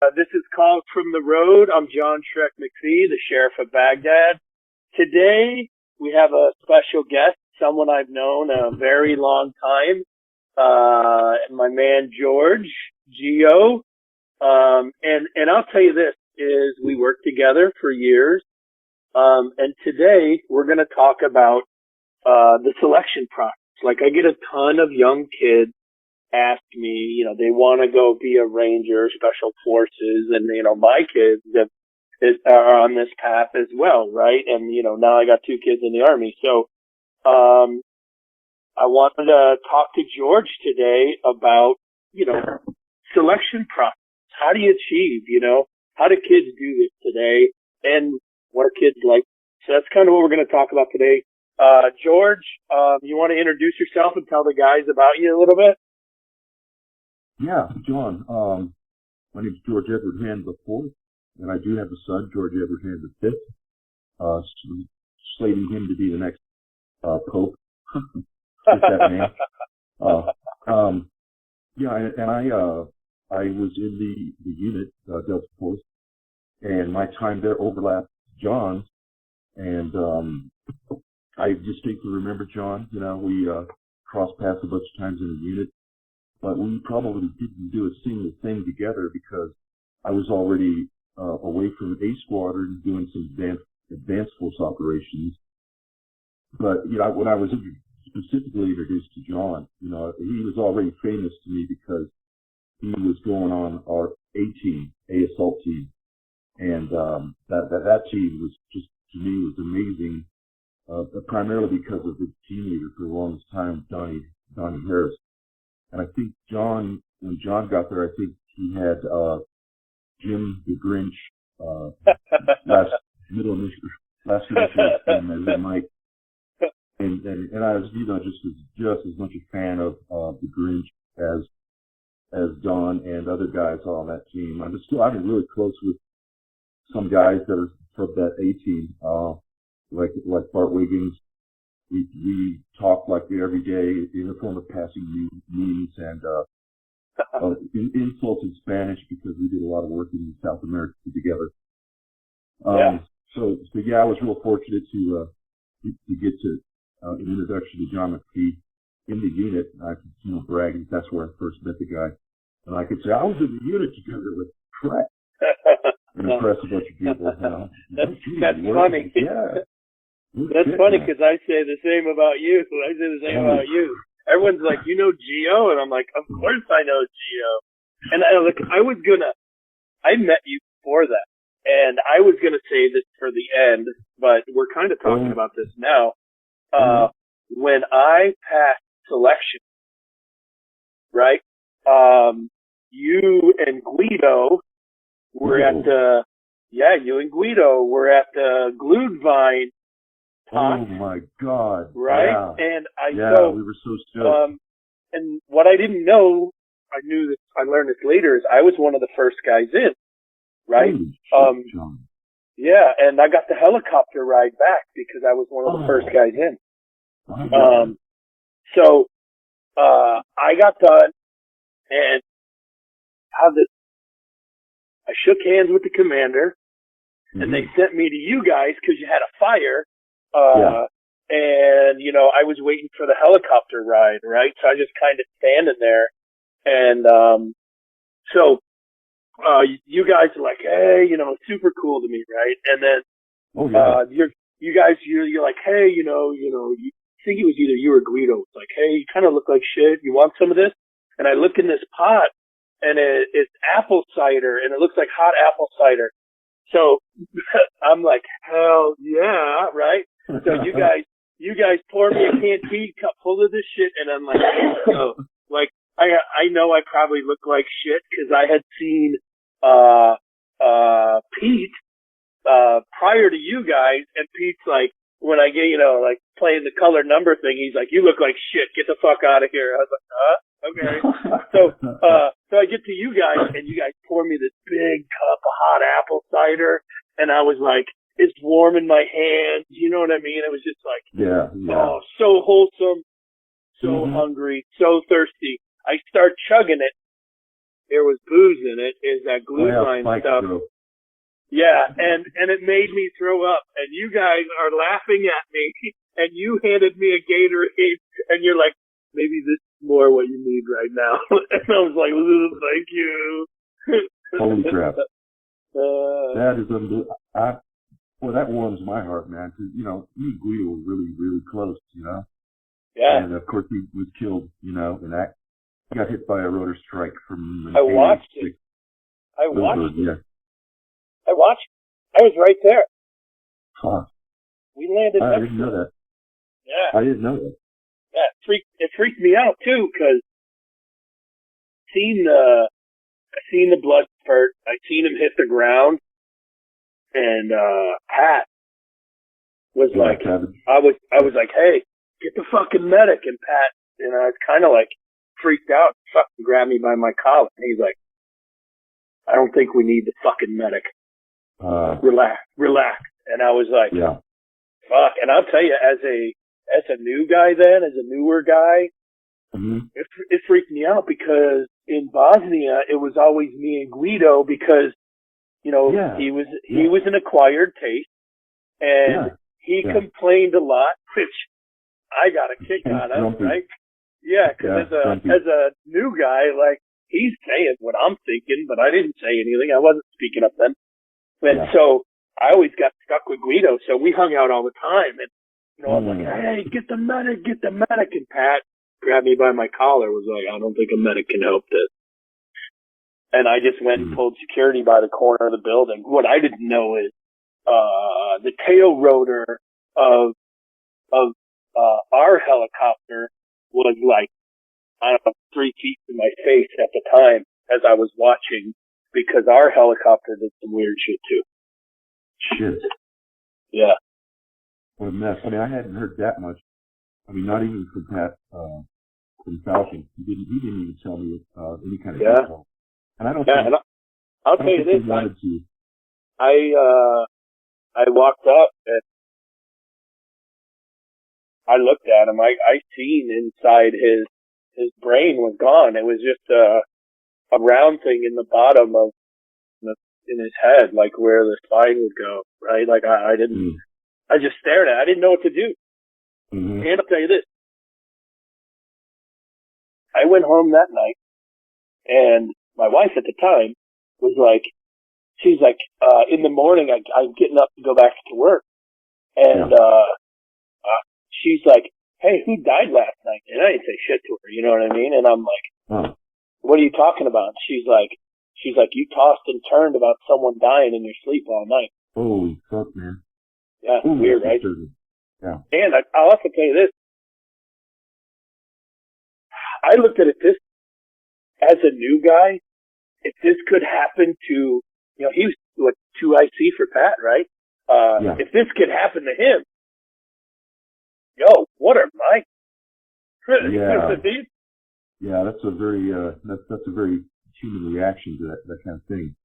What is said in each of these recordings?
This is Calls from the Road. I'm John Shrek McPhee, the Sheriff of Baghdad. Today, we have a special guest, someone I've known a very long time, and my man George, Gio. And I'll tell you this, is we worked together for years, and today we're going to talk about the selection process. Like, I get a ton of young kids ask me, they want to go be a ranger, special forces, and, my kids are on this path as well, right? And, now I got two kids in the Army. So, I wanted to talk to George today about, selection process. How do you achieve, how do kids do this today? And what are kids like? So that's kind of what we're going to talk about today. George, you want to introduce yourself and tell the guys about you a little bit? Yeah, John. My name is George Edward Hand IV, and I do have a son, George Edward Hand V, slating him to be the next Pope. With that name. I was in the unit, Delta Force, and my time there overlapped John's, and I distinctly remember John. We crossed paths a bunch of times in the unit. But we probably didn't do a single thing together because I was already away from A Squadron doing some advanced force operations. But, when I was specifically introduced to John, he was already famous to me because he was going on our A team, A assault team. And that team was just, to me, was amazing, primarily because of the team leader for the longest time, Donnie Harris. And I think when John got there, I think he had Jim the Grinch, last initial and then Mike. And I was, just as much a fan of the Grinch as Don and other guys on that team. I'm really close with some guys that are from that A team, like Bart Wiggins. We talk like every day in the form of passing memes and insults in Spanish because we did a lot of work in South America together. So I was real fortunate to get to an introduction to John McPhee in the unit. I could brag that's where I first met the guy, and I could say I was in the unit together with Trek and impress a bunch of people. That's funny. Yeah. That's funny because I say the same about you. I say the same about you. Everyone's like, Gio? And I'm like, of course I know Gio. And I met you before that. And I was going to say this for the end, but we're kind of talking about this now. When I passed selection, right, you and Guido were you and Guido were at the Glühwein. Oh my God! Right, yeah. And we were so stoked. And what I didn't know, I learned this later, is I was one of the first guys in. Right. Holy shit, John. Yeah, and I got the helicopter ride back because I was one of the first guys in. So I got done, and I shook hands with the commander, and they sent me to you guys because you had a fire. And, I was waiting for the helicopter ride, right? So I was just kind of standing there. And, you guys are like, hey, super cool to me, right? And then, you're like, hey, I think it was either you or Guido. It's like, hey, you kind of look like shit. You want some of this? And I look in this pot and it's apple cider and it looks like hot apple cider. So I'm like, hell yeah, right? So you guys pour me a canteen cup full of this shit, and I'm like, I know I probably look like shit because I had seen Pete prior to you guys, and Pete's like, when I get playing the color number thing, he's like, you look like shit, get the fuck out of here. I was like, okay. So I get to you guys, and you guys pour me this big cup of hot apple cider, and I was like, it's warm in my hands. You know what I mean? It was just like, oh, so wholesome, so hungry, so thirsty. I start chugging it, there was booze in it, is that glue line stuff. Yeah, and it made me throw up. And you guys are laughing at me, and you handed me a Gatorade, and you're like, maybe this is more what you need right now. And I was like, thank you. Holy crap. That is unbelievable. Well, that warms my heart, man, because, you know, me and Guido were really, really close, you know? Yeah. And, of course, he was killed, you know, and that he got hit by a rotor strike from... I watched it. I watched it. Yeah. I watched it. I was right there. Huh. We landed I next didn't know that. Yeah. I didn't know that. Yeah, it freaked me out, too, because I seen the blood spurt. I seen him hit the ground. And Pat was like, I was like, hey, get the fucking medic. And Pat, you know, it's kind of like freaked out, fucking grabbed me by my collar. And he's like, I don't think we need the fucking medic. Relax. And I was like, yeah. Fuck. And I'll tell you, as a new guy then, as a newer guy, it freaked me out because in Bosnia, it was always me and Guido because, you know, he was an acquired taste, and he complained a lot, which I got a kick out of, right? Yeah, because as a new guy, like, he's saying what I'm thinking, but I didn't say anything. I wasn't speaking up then. And so I always got stuck with Guido, so we hung out all the time. And, you know, I was like, hey, get the medic. And Pat grabbed me by my collar, was like, I don't think a medic can help this. And I just went and pulled security by the corner of the building. What I didn't know is the tail rotor of our helicopter was like, I don't know, 3 feet from my face at the time as I was watching, because our helicopter did some weird shit too. Shit. Yeah. What a mess. I mean, I hadn't heard that much. I mean, not even from Pat, from Falcon. He didn't even tell me any kind of detail. And I don't think, and I'll tell you this, I walked up and I looked at him. I seen inside his brain was gone. It was just a round thing in the bottom of in his head, like where the spine would go, right? Like I didn't, I just stared at it. I didn't know what to do. And I'll tell you this, I went home that night and my wife at the time was like, she's like, in the morning, I'm getting up to go back to work. And, she's like, hey, who died last night? And I didn't say shit to her, you know what I mean? And I'm like, what are you talking about? She's like, you tossed and turned about someone dying in your sleep all night. Holy fuck, man. Yeah, weird, right? Yeah. And I'll also tell you this. I looked at it this, as a new guy, if this could happen to, you know, he was 2IC for Pat, right? If this could happen to him, yo, what are my? Yeah, that's a very that's a very human reaction to that kind of thing.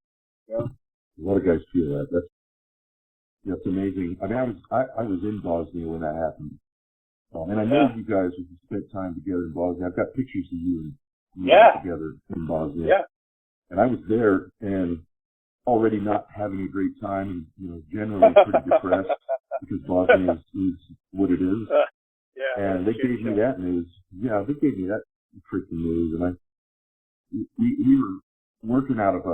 Yeah. A lot of guys feel that. That's amazing. I mean, I was in Bosnia when that happened, and I know you guys spent time together in Bosnia. I've got pictures of you and together in Bosnia. Yeah. And I was there and already not having a great time, and you know, generally pretty depressed because Bosnia is what it is. And they gave me that news. Yeah, they gave me that freaking news, and we were working out of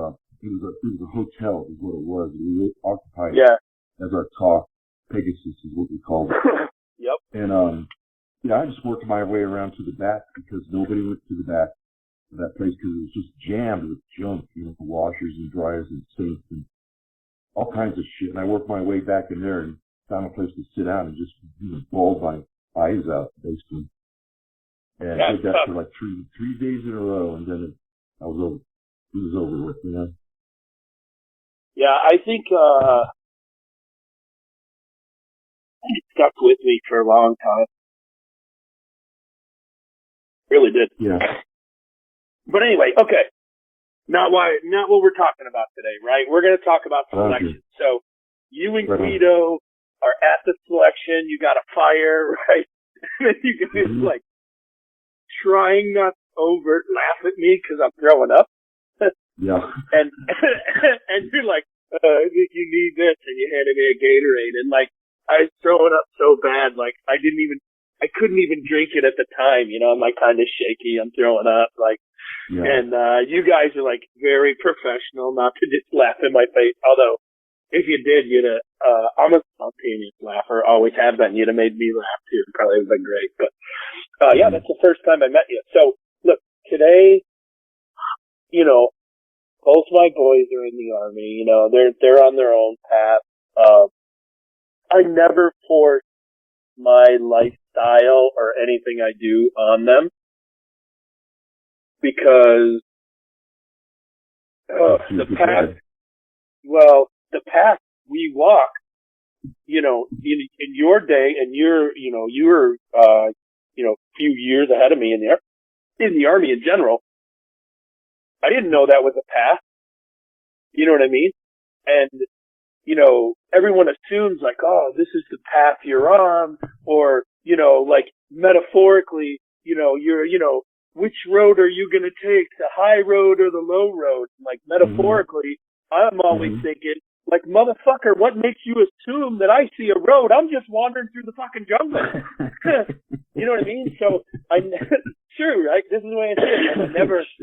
it was a hotel is what it was. We were occupied as our talk. Pegasus is what we called it. Yep. And I just worked my way around to the back because nobody went to the back of that place because it was just jammed with junk, you know, washers and dryers and sinks and all kinds of shit. And I worked my way back in there and found a place to sit down and just, you know, bawled my eyes out, basically. And I did that for like three days in a row, and then it was over with, you know? Yeah, I think it stuck with me for a long time. Really did. Yeah. But anyway, okay. Not what we're talking about today, right? We're going to talk about selection. So you and Guido are at the selection. You got a fire, right? And you guys like trying not to overt laugh at me because I'm throwing up. Yeah. And and you're like, I think you need this, and you handed me a Gatorade, and like I was throwing up so bad, like I couldn't even drink it at the time. You know, I'm like kind of shaky. I'm throwing up, like, Yeah. and you guys are like very professional, not to just laugh in my face. Although, if you did, I'm a spontaneous laugher, always have been. You'd have made me laugh too. Probably would have been great. But yeah, that's the first time I met you. So look, today, you know, both my boys are in the Army. You know, they're on their own path. I never force my lifestyle or anything I do on them because the path we walk, you know, in your day, and you were a few years ahead of me in the Army in general. I didn't know that was a path. You know what I mean? And, you know, everyone assumes like, oh, this is the path you're on, or, you know, like metaphorically, which road are you going to take, the high road or the low road? Like metaphorically, I'm always thinking, like, motherfucker, what makes you assume that I see a road? I'm just wandering through the fucking jungle. You know what I mean? So it's true, right? This is the way I see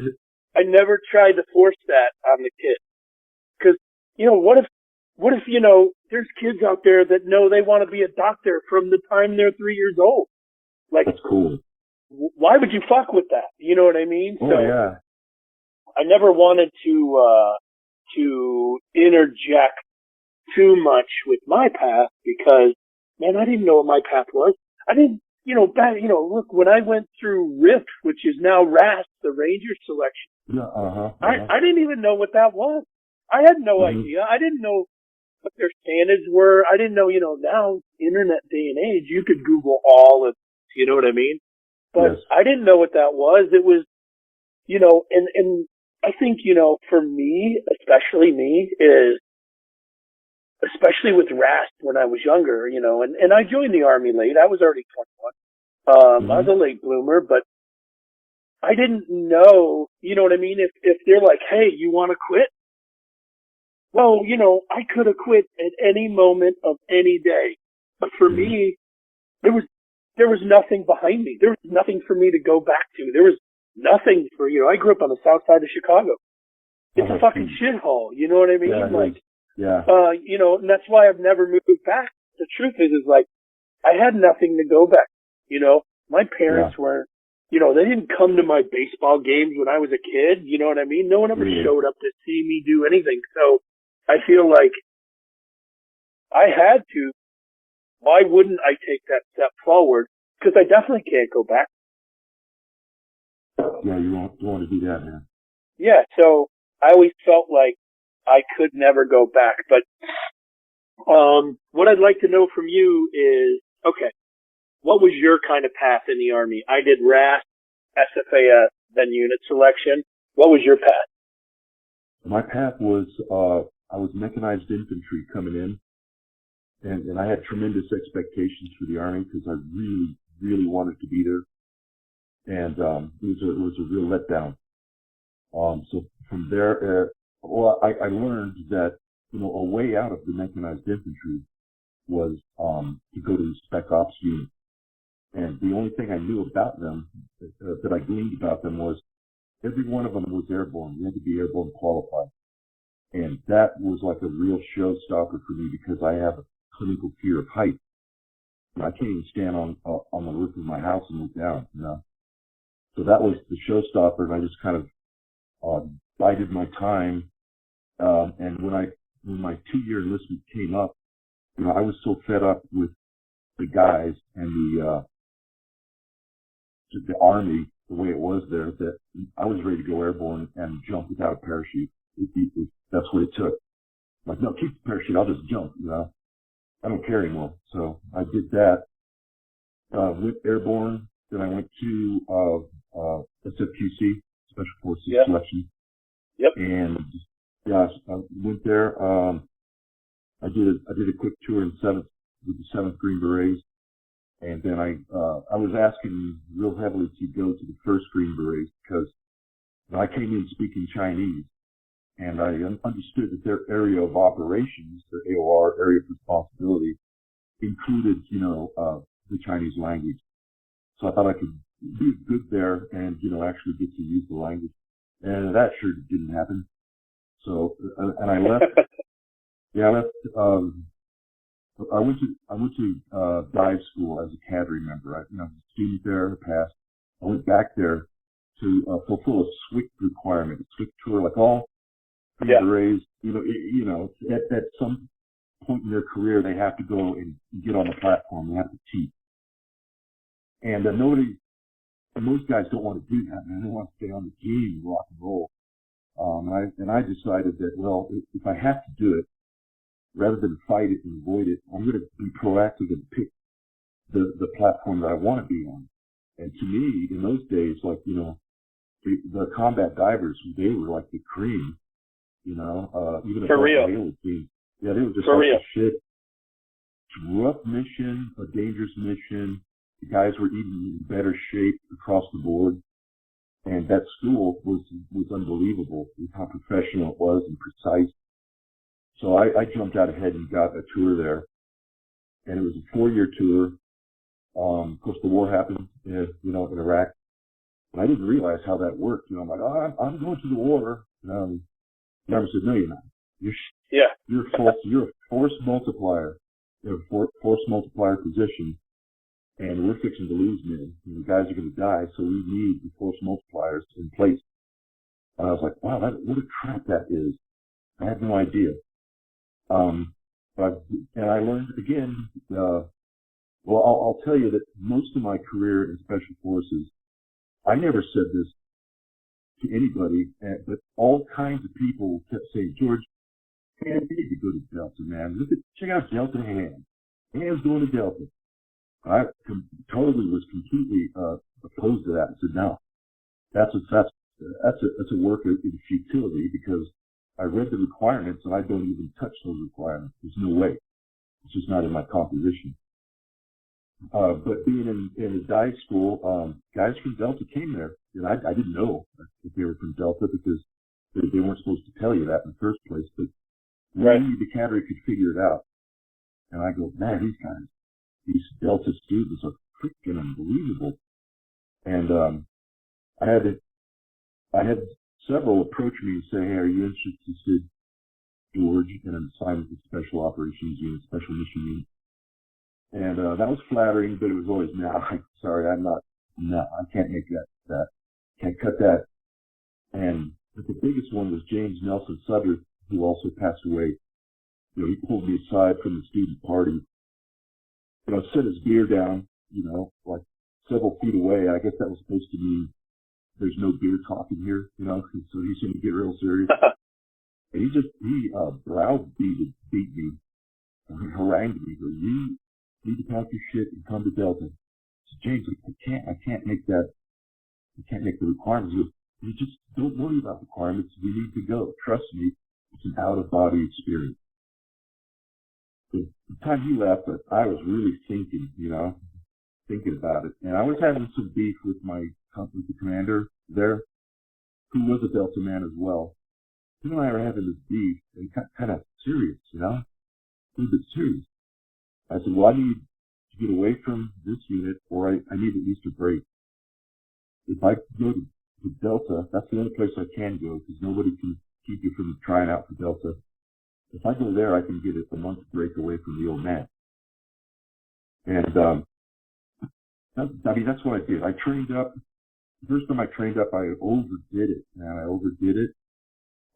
it. I never tried to force that on the kid. Cause, you know, what if, you know, there's kids out there that know they want to be a doctor from the time they're 3 years old. Like, that's cool. Why would you fuck with that? You know what I mean? Oh, so yeah. I never wanted to interject too much with my path because, man, I didn't know what my path was. I didn't, look, when I went through RIF, which is now RAS, the Ranger selection, I didn't even know what that was. I had no idea. I didn't know what their standards were. I didn't know, now, internet day and age, you could Google all of, you know what I mean? But yes. I didn't know what that was. It was, and I think, for me, especially with RAST when I was younger, and I joined the Army late. I was already 21. I was a late bloomer, but I didn't know, you know what I mean? If they're like, hey, you want to quit? Well, I could have quit at any moment of any day. But for me, there was nothing behind me. There was nothing for me to go back to. There was nothing for, I grew up on the south side of Chicago. It's a fucking shithole. You know what I mean? Yeah, and that's why I've never moved back. The truth is like, I had nothing to go back. My parents weren't, they didn't come to my baseball games when I was a kid. You know what I mean? No one ever showed up to see me do anything. So I feel like I had to. Why wouldn't I take that step forward? Because I definitely can't go back. Yeah, you want to do that, man. Yeah, so I always felt like I could never go back. But what I'd like to know from you is, okay, what was your kind of path in the Army? I did RAS, SFAS, then unit selection. What was your path? My path was, I was mechanized infantry coming in, and I had tremendous expectations for the Army because I really, really wanted to be there. And it was a real letdown. So from there, I learned that, a way out of the mechanized infantry was to go to the Spec Ops unit. And the only thing I knew about them, that I gleaned about them, was every one of them was airborne. You had to be airborne qualified. And that was like a real showstopper for me because I have a clinical fear of height. I can't even stand on the roof of my house and look down, So that was the showstopper, and I just kind of bided my time. And when my 2-year enlistment came up, I was so fed up with the guys and the Army, the way it was there, that I was ready to go airborne and jump without a parachute. That's what it took. Like, no, keep the parachute. I'll just jump. I don't care anymore. So I did that. Went airborne. Then I went to SFQC, Special Forces Selection. Yep. And I went there. I did a quick tour with the 7th Green Berets, and then I was asking real heavily to go to the 1st Green Berets because I came in speaking Chinese, and I understood that their area of operations, their AOR, area of responsibility, included, the Chinese language. So I thought I could be good there and, actually get to use the language. And that sure didn't happen. So, and I left, I left, I went to dive school as a cadre member. I was a student there, passed. I went back there to fulfill a SWIC requirement, a SWIC tour, like all berets, at some point in their career, they have to go and get on the platform. They have to teach. And most guys don't want to do that, man. They want to stay on the game, rock and roll. And I decided that, well, if I have to do it, rather than fight it and avoid it, I'm going to be proactive and pick the platform that I want to be on. And to me, in those days, like, the combat divers, they were like the cream, even a For real. Team. Yeah, they were just For like real. the shit. Rough mission, a dangerous mission. The guys were even in better shape across the board. And that school was unbelievable with how professional it was and precise. So I jumped out ahead and got a tour there. And it was a 4-year tour. Of course, the war happened, in Iraq. And I didn't realize how that worked. I'm like, I'm going to the war. The Army said, no, you're not. You're a force multiplier. You're a force multiplier position. And we're fixing to lose men. The guys are going to die, so we need the force multipliers in place. And I was like, wow, what a trap that is. I had no idea. And I learned again, I'll tell you that most of my career in Special Forces, I never said this to anybody, but all kinds of people kept saying, George, man, you need to go to Delta, man. Check out Delta Hand. Hand's going to Delta. I totally was completely opposed to that. I said, no, that's a work in futility, because I read the requirements and I don't even touch those requirements. There's no way. It's just not in my composition. But being in a dive school, guys from Delta came there, and I didn't know if they were from Delta, because they weren't supposed to tell you that in the first place. But the cadre could figure it out. And I go, man, these Delta students are freaking unbelievable. And I had several approach me and say, hey, are you interested, George, in an assignment with Special Operations Unit, Special Mission Unit? And that was flattering, but it was always, no, sorry, I can't make that, can't cut that. And the biggest one was James Nelson Sutter, who also passed away. He pulled me aside from the student party, set his beer down, like several feet away. I guess that was supposed to mean there's no beer talking here, so he's going to get real serious. And he browbeat me, harangued me. You need to pack your shit and come to Delta. I said, James, I can't make that. I can't make the requirements. He goes, you just don't worry about the requirements. We need to go. Trust me, it's an out-of-body experience. The time he left, I was really thinking about it. And I was having some beef with the commander there, who was a Delta man as well. Him and I were having this beef, and kind of serious, a little bit serious. I said, well, I need to get away from this unit, or I need at least a break. If I go to Delta, that's the only place I can go, because nobody can keep you from trying out for Delta. If I go there, I can get a month break away from the old man. And, that's what I did. I trained up. The first time I trained up, I overdid it, man. I overdid it.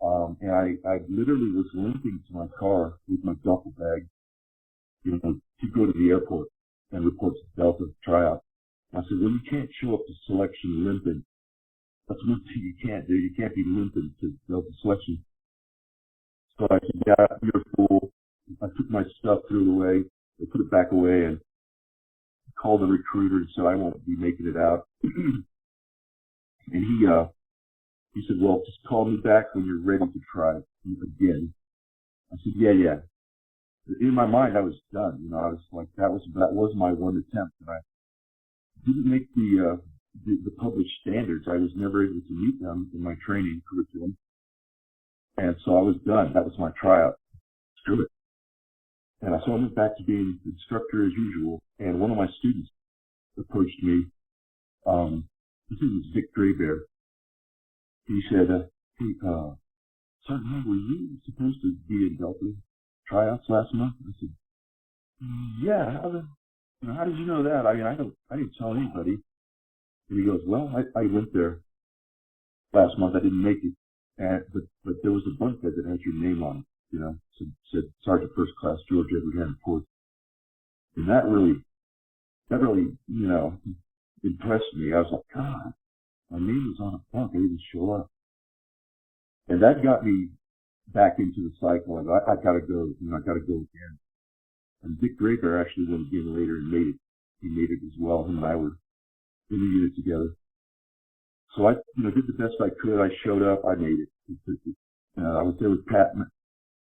And I literally was limping to my car with my duffel bag, to go to the airport and report to Delta tryout. I said, well, you can't show up to selection limping. That's one thing you can't do. You can't be limping to Delta selection. So I said, yeah, you're a fool. I took my stuff, threw it away. I put it back away and called the recruiter and said, I won't be making it out. And he said, well, just call me back when you're ready to try again. I said, yeah. In my mind, I was done. I was like, that was my one attempt. And I didn't make the published standards. I was never able to meet them in my training curriculum. And so I was done. That was my tryout. Screw it. And so I went back to being the instructor as usual. And one of my students approached me. This is Dick Graybear. He said, hey, Sergeant, were you supposed to be in Delta tryouts last month? I said, yeah. How did you know that? I mean, I didn't tell anybody. And he goes, well, I went there last month. I didn't make it. But there was a bunk bed that had your name on it, said Sergeant First Class George Edward Hanford. And that really, impressed me. I was like, God, my name was on a bunk. I didn't show up. And that got me back into the cycle. I gotta go. I gotta go again. And Dick Graybear actually went again later and made it. He made it as well. Him and I were in the unit together. So I, did the best I could. I showed up. I made it. I was there with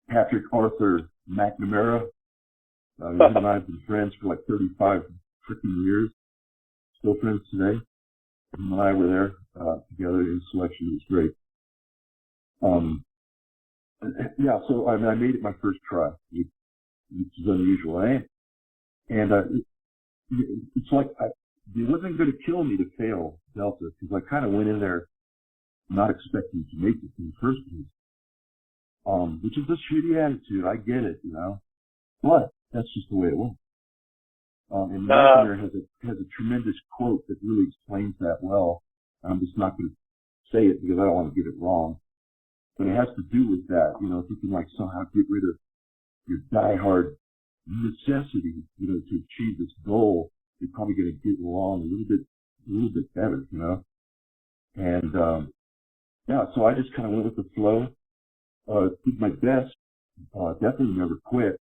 Patrick Arthur McNamara. Him and I have been friends for like 35 freaking years. Still friends today. Him and I were there together in selection. It was great. So I made it my first try, which is unusual. It's like it wasn't going to kill me to fail Delta because I kind of went in there not expecting to make it in the first place. Which is a shitty attitude. I get it, but that's just the way it went. And McNamara has a tremendous quote that really explains that well. I'm just not going to say it because I don't want to get it wrong. But it has to do with that, if you can somehow get rid of your diehard necessity, to achieve this goal, you're probably going to get along a little bit better, And, so I just kind of went with the flow, did my best, definitely never quit,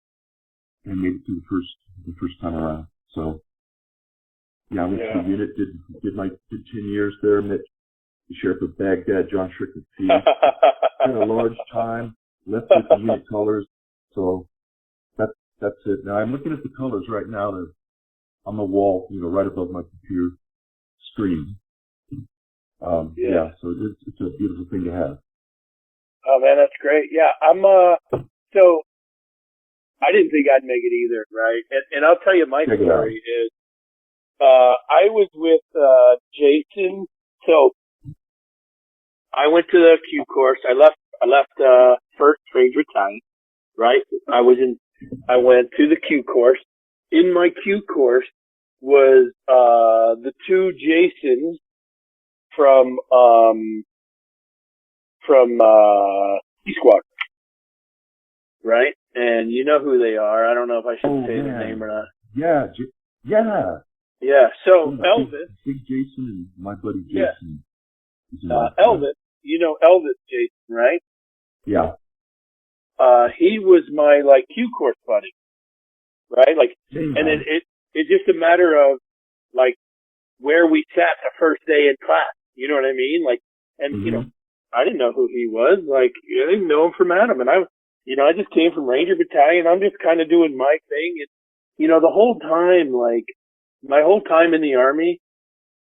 and made it through the first time around. So, I went to the unit, did 10 years there, met the Sheriff of Baghdad, John Schreck McPhee. Had a large time, left with the unit colors. So that's it. Now I'm looking at the colors right now. They're on the wall, right above my computer screen. So it's a beautiful thing to have. Oh man, that's great. Yeah, I'm so I didn't think I'd make it either, right? And I'll tell you my story is I was with Jason. So I went to the Q course. I left first Ranger Battalion, right? I went to the Q course. In my Q course was the two Jasons from Sea Squad, right? And you know who they are. I don't know if I should say their name or not. Yeah. So Elvis, Big Jason and my buddy Jason. Elvis, Elvis Jason, right? Yeah. He was my Q course buddy, right? And it's just a matter of where we sat the first day in class. You know what I mean? I didn't know who he was. I didn't know him from Adam, and I just came from Ranger Battalion. I'm just kind of doing my thing, and the whole time, my whole time in the Army,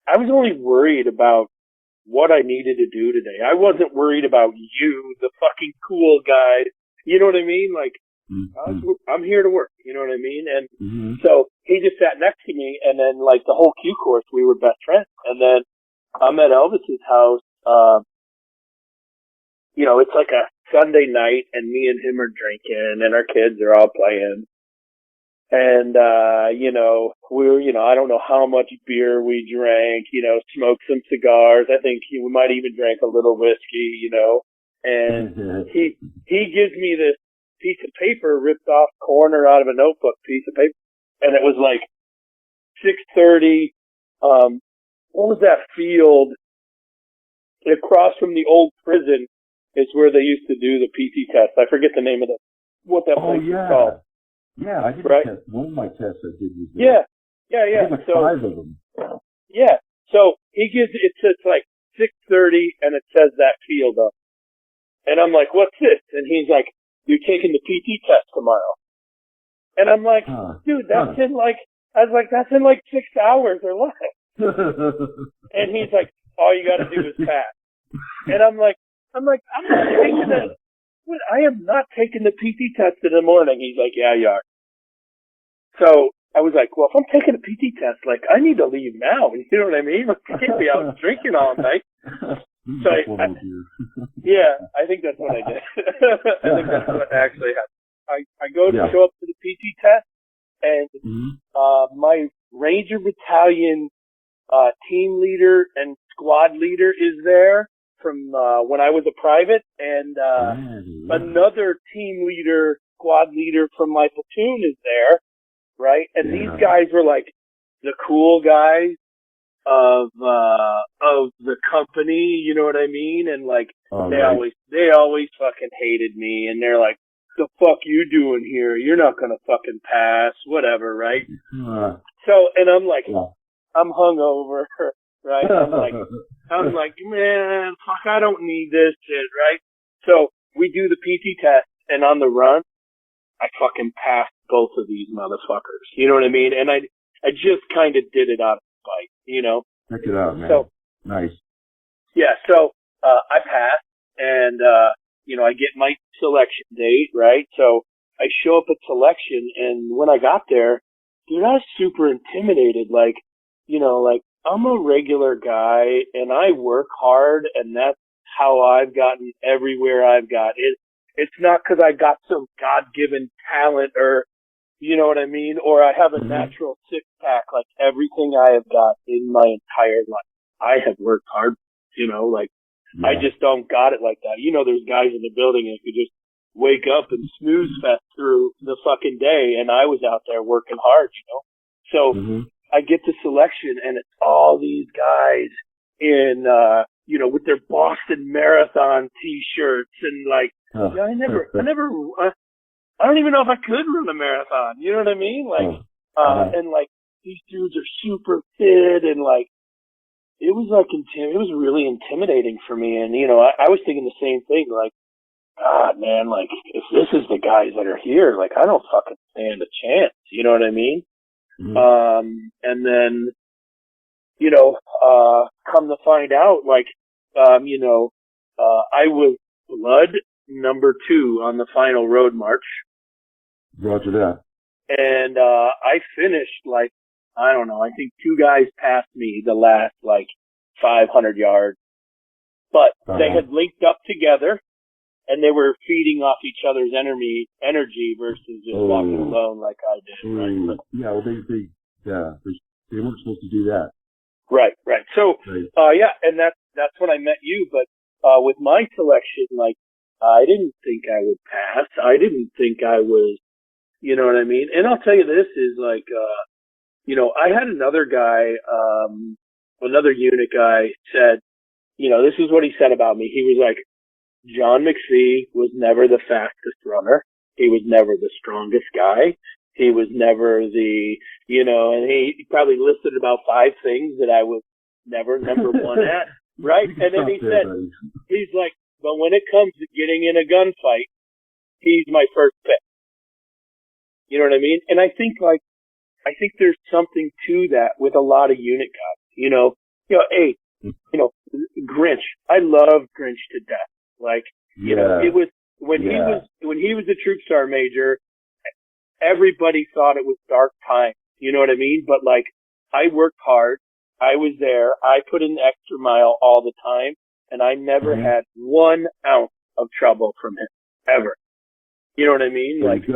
I was only worried about what I needed to do today. I wasn't worried about you, the fucking cool guy. You know what I mean? I'm here to work. You know what I mean? And so he just sat next to me, and then the whole Q course, we were best friends. And then I'm at Elvis's house. It's like a Sunday night, and me and him are drinking, and our kids are all playing. And, I don't know how much beer we drank, smoked some cigars. I think we might even drank a little whiskey, and he gives me this piece of paper ripped off corner out of a notebook piece of paper. And it was 6:30. What was that field? Across from the old prison is where they used to do the PT test. I forget the name of what that place is called. Yeah, I did a test. One of my tests I did was Yeah. I did 5 of them. Yeah. So he gives it's 6:30 and it says that field up. And I'm like, what's this? And he's like, you're taking the PT test tomorrow. And I'm like, dude, that's in I was like, that's in 6 hours or less. And he's like, all you gotta do is pass. And I'm not taking what? I am not taking the PT test in the morning. He's like, yeah, you are. So I was like, well, if I'm taking a PT test, like, I need to leave now. You know what I mean? Like, I can't be out drinking all night. So yeah, I think that's what I did. I think that's what actually happened. I go to show up to the PT test, and my Ranger Battalion team leader and squad leader is there from when I was a private, and another team leader, squad leader from my platoon is there, right? And these guys were like the cool guys of the company, you know what I mean? And like they always fucking hated me, and they're like, the fuck you doing here? You're not gonna fucking pass, whatever, right? So, and I'm like, I'm hungover, right? I'm like, man, fuck, I don't need this shit, right? So we do the PT test, and on the run, I fucking passed both of these motherfuckers. You know what I mean? And I just kind of did it out of spite, you know? Check it out, man. So, nice. Yeah, so I passed, and you know, I get my selection date, right? So I show up at selection, and when I got there, dude, I was super intimidated. Like, you know, like, I'm a regular guy, and I work hard, and that's how I've gotten everywhere I've got. It's not because I got some God-given talent, or, you know what I mean? Or I have a natural six-pack, like everything I have got in my entire life. I have worked hard, you know, like, I just don't got it like that. You know, there's guys in the building that could just wake up and snooze fest through the fucking day, and I was out there working hard, you know? So I get to selection, and it's all these guys in, you know, with their Boston Marathon t-shirts, and like, I don't even know if I could run a marathon, you know what I mean? Like, and like, these dudes are super fit, and like, it was like, it was really intimidating for me. And, you know, I was thinking the same thing, like, God, man, like, if this is the guys that are here, like, I don't fucking stand a chance. You know what I mean? And then, you know, come to find out, like, you know, I was blood number 2 on the final road march. Roger that. And, I finished, like, I don't know, I think 2 guys passed me the last, like, 500 yards. But they had linked up together, and they were feeding off each other's energy versus just walking alone like I did. Right? But, yeah, well, they weren't supposed to do that. Right. So, yeah, and that's when I met you. But with my selection, like, I didn't think I would pass. I didn't think I was, you know what I mean? And I'll tell you, this is like, you know, I had another guy, another unit guy said, you know, this is what he said about me. He was like, John McPhee was never the fastest runner. He was never the strongest guy. He was never the, you know, and he probably listed about 5 things that I was never number 1 at, right? And then he said, he's like, but when it comes to getting in a gunfight, he's my first pick. You know what I mean? And I think there's something to that with a lot of unit guys. You know, hey, you know, Grinch. I love Grinch to death. Like, you know, it was when he was a troop star major, everybody thought it was dark time. You know what I mean? But like, I worked hard. I was there. I put in the extra mile all the time, and I never had 1 ounce of trouble from him ever. You know what I mean? Like,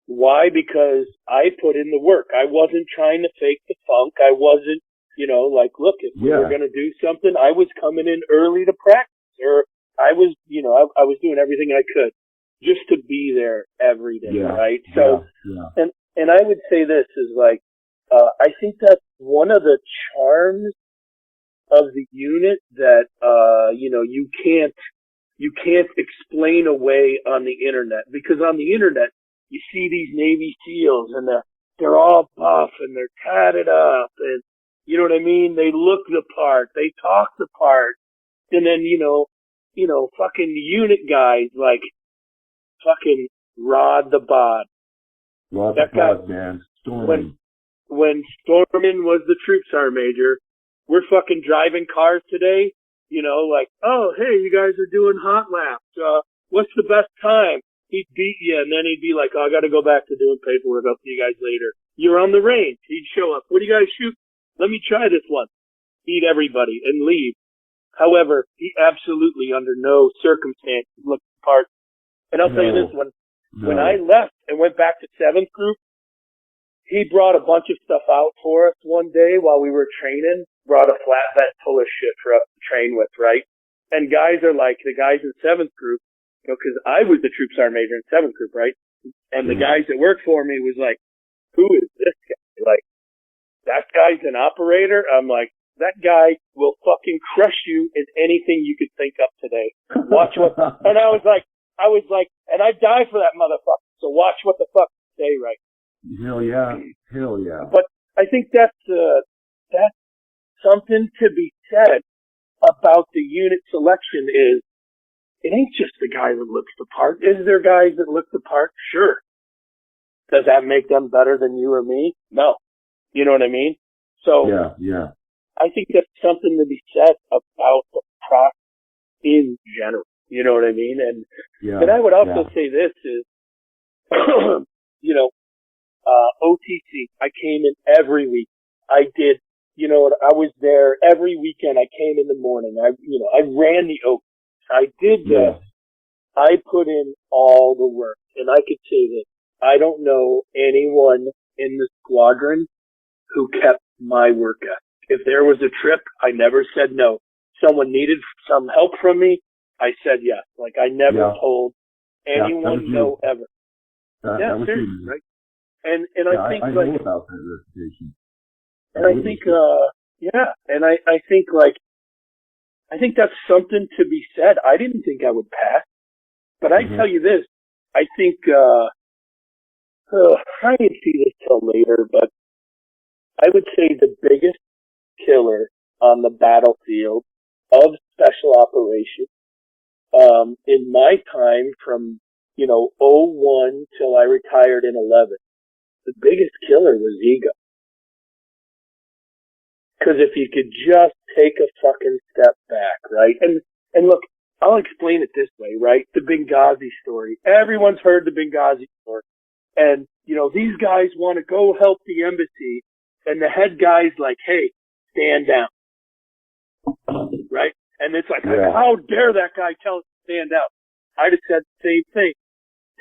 why? Because I put in the work. I wasn't trying to fake the funk. I wasn't, you know, like, look, if we were going to do something, I was coming in early to practice, or I was, you know, I was doing everything I could just to be there every day, right? So, and I would say this is like, I think that's one of the charms of the unit that, you know, you can't explain away on the internet, because on the internet, you see these Navy SEALs, and they're all buff, and they're tatted up, and you know what I mean? They look the part, they talk the part, and then, you know, fucking unit guys like fucking Rod the Bod. Rod the Bod, man. Stormin. When Stormin was the troop sergeant major, we're fucking driving cars today, you know, like, oh, hey, you guys are doing hot laps. what's the best time? He'd beat you, and then he'd be like, oh, I got to go back to doing paperwork. I'll see you guys later. You're on the range. He'd show up. What do you guys shoot? Let me try this one. Beat everybody and leave. However, he absolutely, under no circumstance, looked the part. And I'll tell you this, when I left and went back to 7th Group, he brought a bunch of stuff out for us one day while we were training, brought a flatbed full of shit for us to train with, right? And guys are like, the guys in 7th Group, you know, cause I was the troop sergeant major in 7th Group, right? And the guys that worked for me was like, who is this guy? Like, that guy's an operator? I'm like, that guy will fucking crush you in anything you could think of today. Watch what, and I was like, and I'd die for that motherfucker. So watch what the fuck you say, right? Hell yeah. Hell yeah. But I think that's something to be said about the unit selection is, it ain't just the guy that looks the part. Is there guys that look the part? Sure. Does that make them better than you or me? No. You know what I mean? So, yeah. I think that's something to be said about the process in general. You know what I mean? And I would also say this is, you know, OTC, I came in every week. I did, you know, I was there every weekend. I came in the morning. I ran the open. I did that. I put in all the work, and I could say this. I don't know anyone in the squadron who kept my work ethic. If there was a trip, I never said no. Someone needed some help from me, I said yes. Like, I never told anyone no ever. That was seriously, you. Right? And I think, I like, know about that reputation. And I think, and I think, like, I think that's something to be said. I didn't think I would pass, but I tell you this, I think, I didn't see this till later, but I would say the biggest killer on the battlefield of special operations, in my time from, you know, 01 till I retired in 11, the biggest killer was ego. Because if you could just take a fucking step back, right? And look, I'll explain it this way, right? The Benghazi story. Everyone's heard the Benghazi story. And, you know, these guys want to go help the embassy, and the head guy's like, hey, stand down. Right? And it's like, how dare that guy tell us to stand down? I'd have said the same thing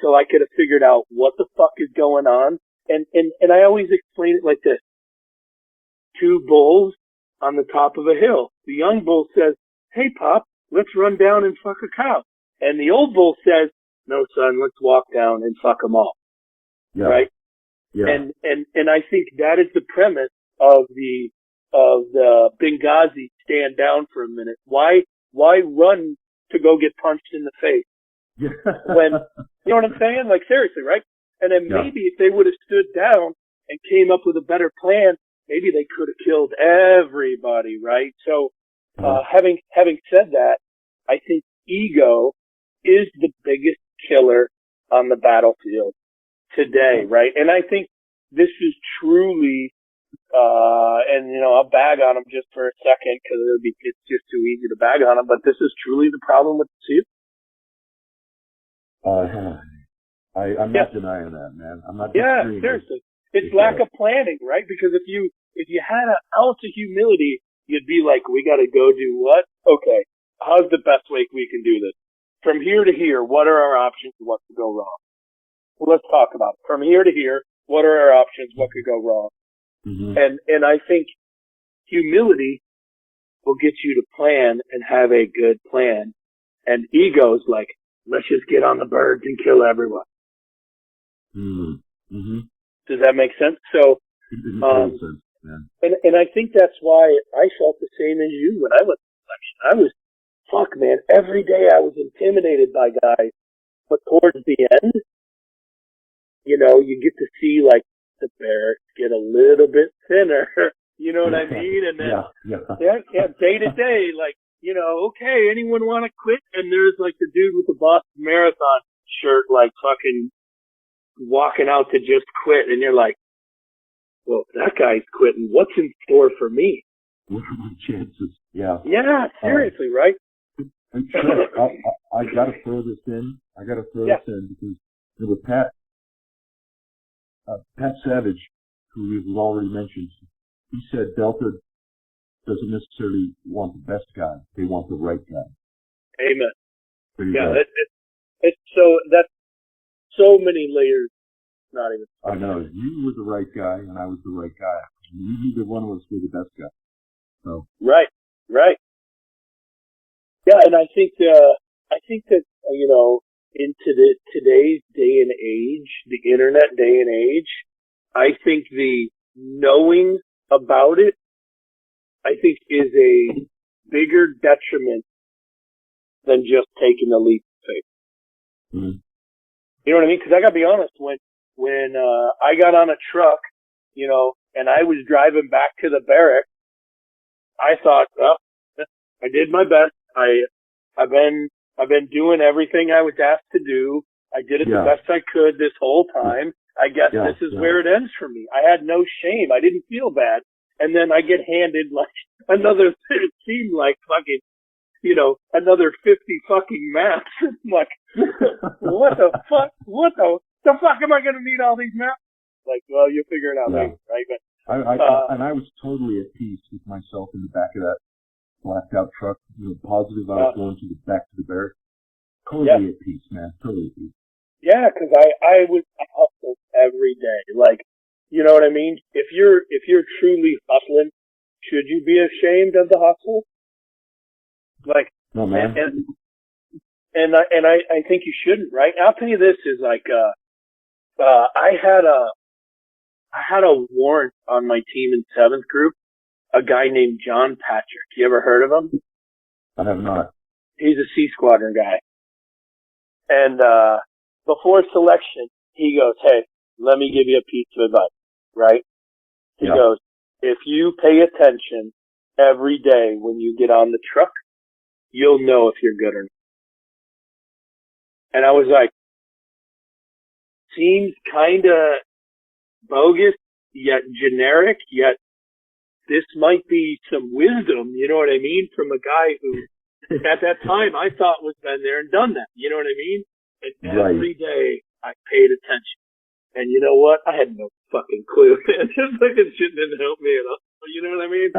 till I could have figured out what the fuck is going on. And I always explain it like this. Two bulls on the top of a hill. The young bull says, hey, Pop, let's run down and fuck a cow. And the old bull says, no, son, let's walk down and fuck them all. Yeah. Right? Yeah. And I think that is the premise of the Benghazi stand down for a minute. Why run to go get punched in the face? When, you know what I'm saying? Like, seriously, right? And then maybe if they would have stood down and came up with a better plan, maybe they could have killed everybody, right? So, having said that, I think ego is the biggest killer on the battlefield today, right? And I think this is truly, and you know, I'll bag on them just for a second because it's just too easy to bag on them, but this is truly the problem with the SEAL. I'm not denying that, man. I'm not. Seriously. It's lack of planning, right? Because if you had an ounce of humility, you'd be like, we got to go do what? Okay, how's the best way we can do this? From here to here, what are our options and what could go wrong? Well, let's talk about it. From here to here, what are our options? What could go wrong? Mm-hmm. And I think humility will get you to plan and have a good plan. And ego's like, let's just get on the birds and kill everyone. Mm-hmm. Does that make sense? So, sense, man. And I think that's why I felt the same as you when I went to selection. I was, fuck man, every day I was intimidated by guys, but towards the end, you know, you get to see like the barracks get a little bit thinner, you know what I mean? And then, day to day, like, you know, okay, anyone want to quit? And there's like the dude with the Boston Marathon shirt, like fucking walking out to just quit, and you're like, well, that guy's quitting. What's in store for me? What are my chances? Yeah. Yeah, seriously, right? And Trek, I got to throw this in. This in because with Pat Savage, who we've already mentioned, he said Delta doesn't necessarily want the best guy; they want the right guy. Amen. Yeah, it's so that's so many layers. Not even. I know you were the right guy, and I was the right guy. Neither one of us were the best guy. So right. Yeah, and I think that in today's day and age, the internet day and age, I think the knowing about it, I think, is a bigger detriment than just taking the leap of faith. Mm-hmm. You know what I mean? Because I got to be honest, when I got on a truck, and I was driving back to the barracks, I thought, well, I did my best. I've been doing everything I was asked to do. I did it the best I could this whole time. I guess this is where it ends for me. I had no shame. I didn't feel bad. And then I get handed like another, it seemed like fucking, another 50 fucking maps. I'm like, what the fuck? What the fuck am I going to need all these maps? Like, well, you'll figure it out later, right? But, I was totally at peace with myself in the back of that blacked out truck, positive I was going to the back to the barracks. Totally at peace, man. Totally at peace. Yeah, because I hustle every day. Like, you know what I mean? If you're truly hustling, should you be ashamed of the hustle? Like, no, man. And I think you shouldn't, right? I'll tell you this is like, I had a warrant on my team in 7th group, a guy named John Patrick. You ever heard of him? I have not. He's a C Squadron guy. And, before selection, he goes, hey, let me give you a piece of advice, right? He goes, if you pay attention every day when you get on the truck, you'll know if you're good or not. And I was like, seems kinda bogus, yet generic, yet this might be some wisdom, you know what I mean, from a guy who at that time I thought was been there and done that, you know what I mean? And every day I paid attention. And you know what? I had no fucking clue. This fucking shit didn't help me at all. You know what I mean?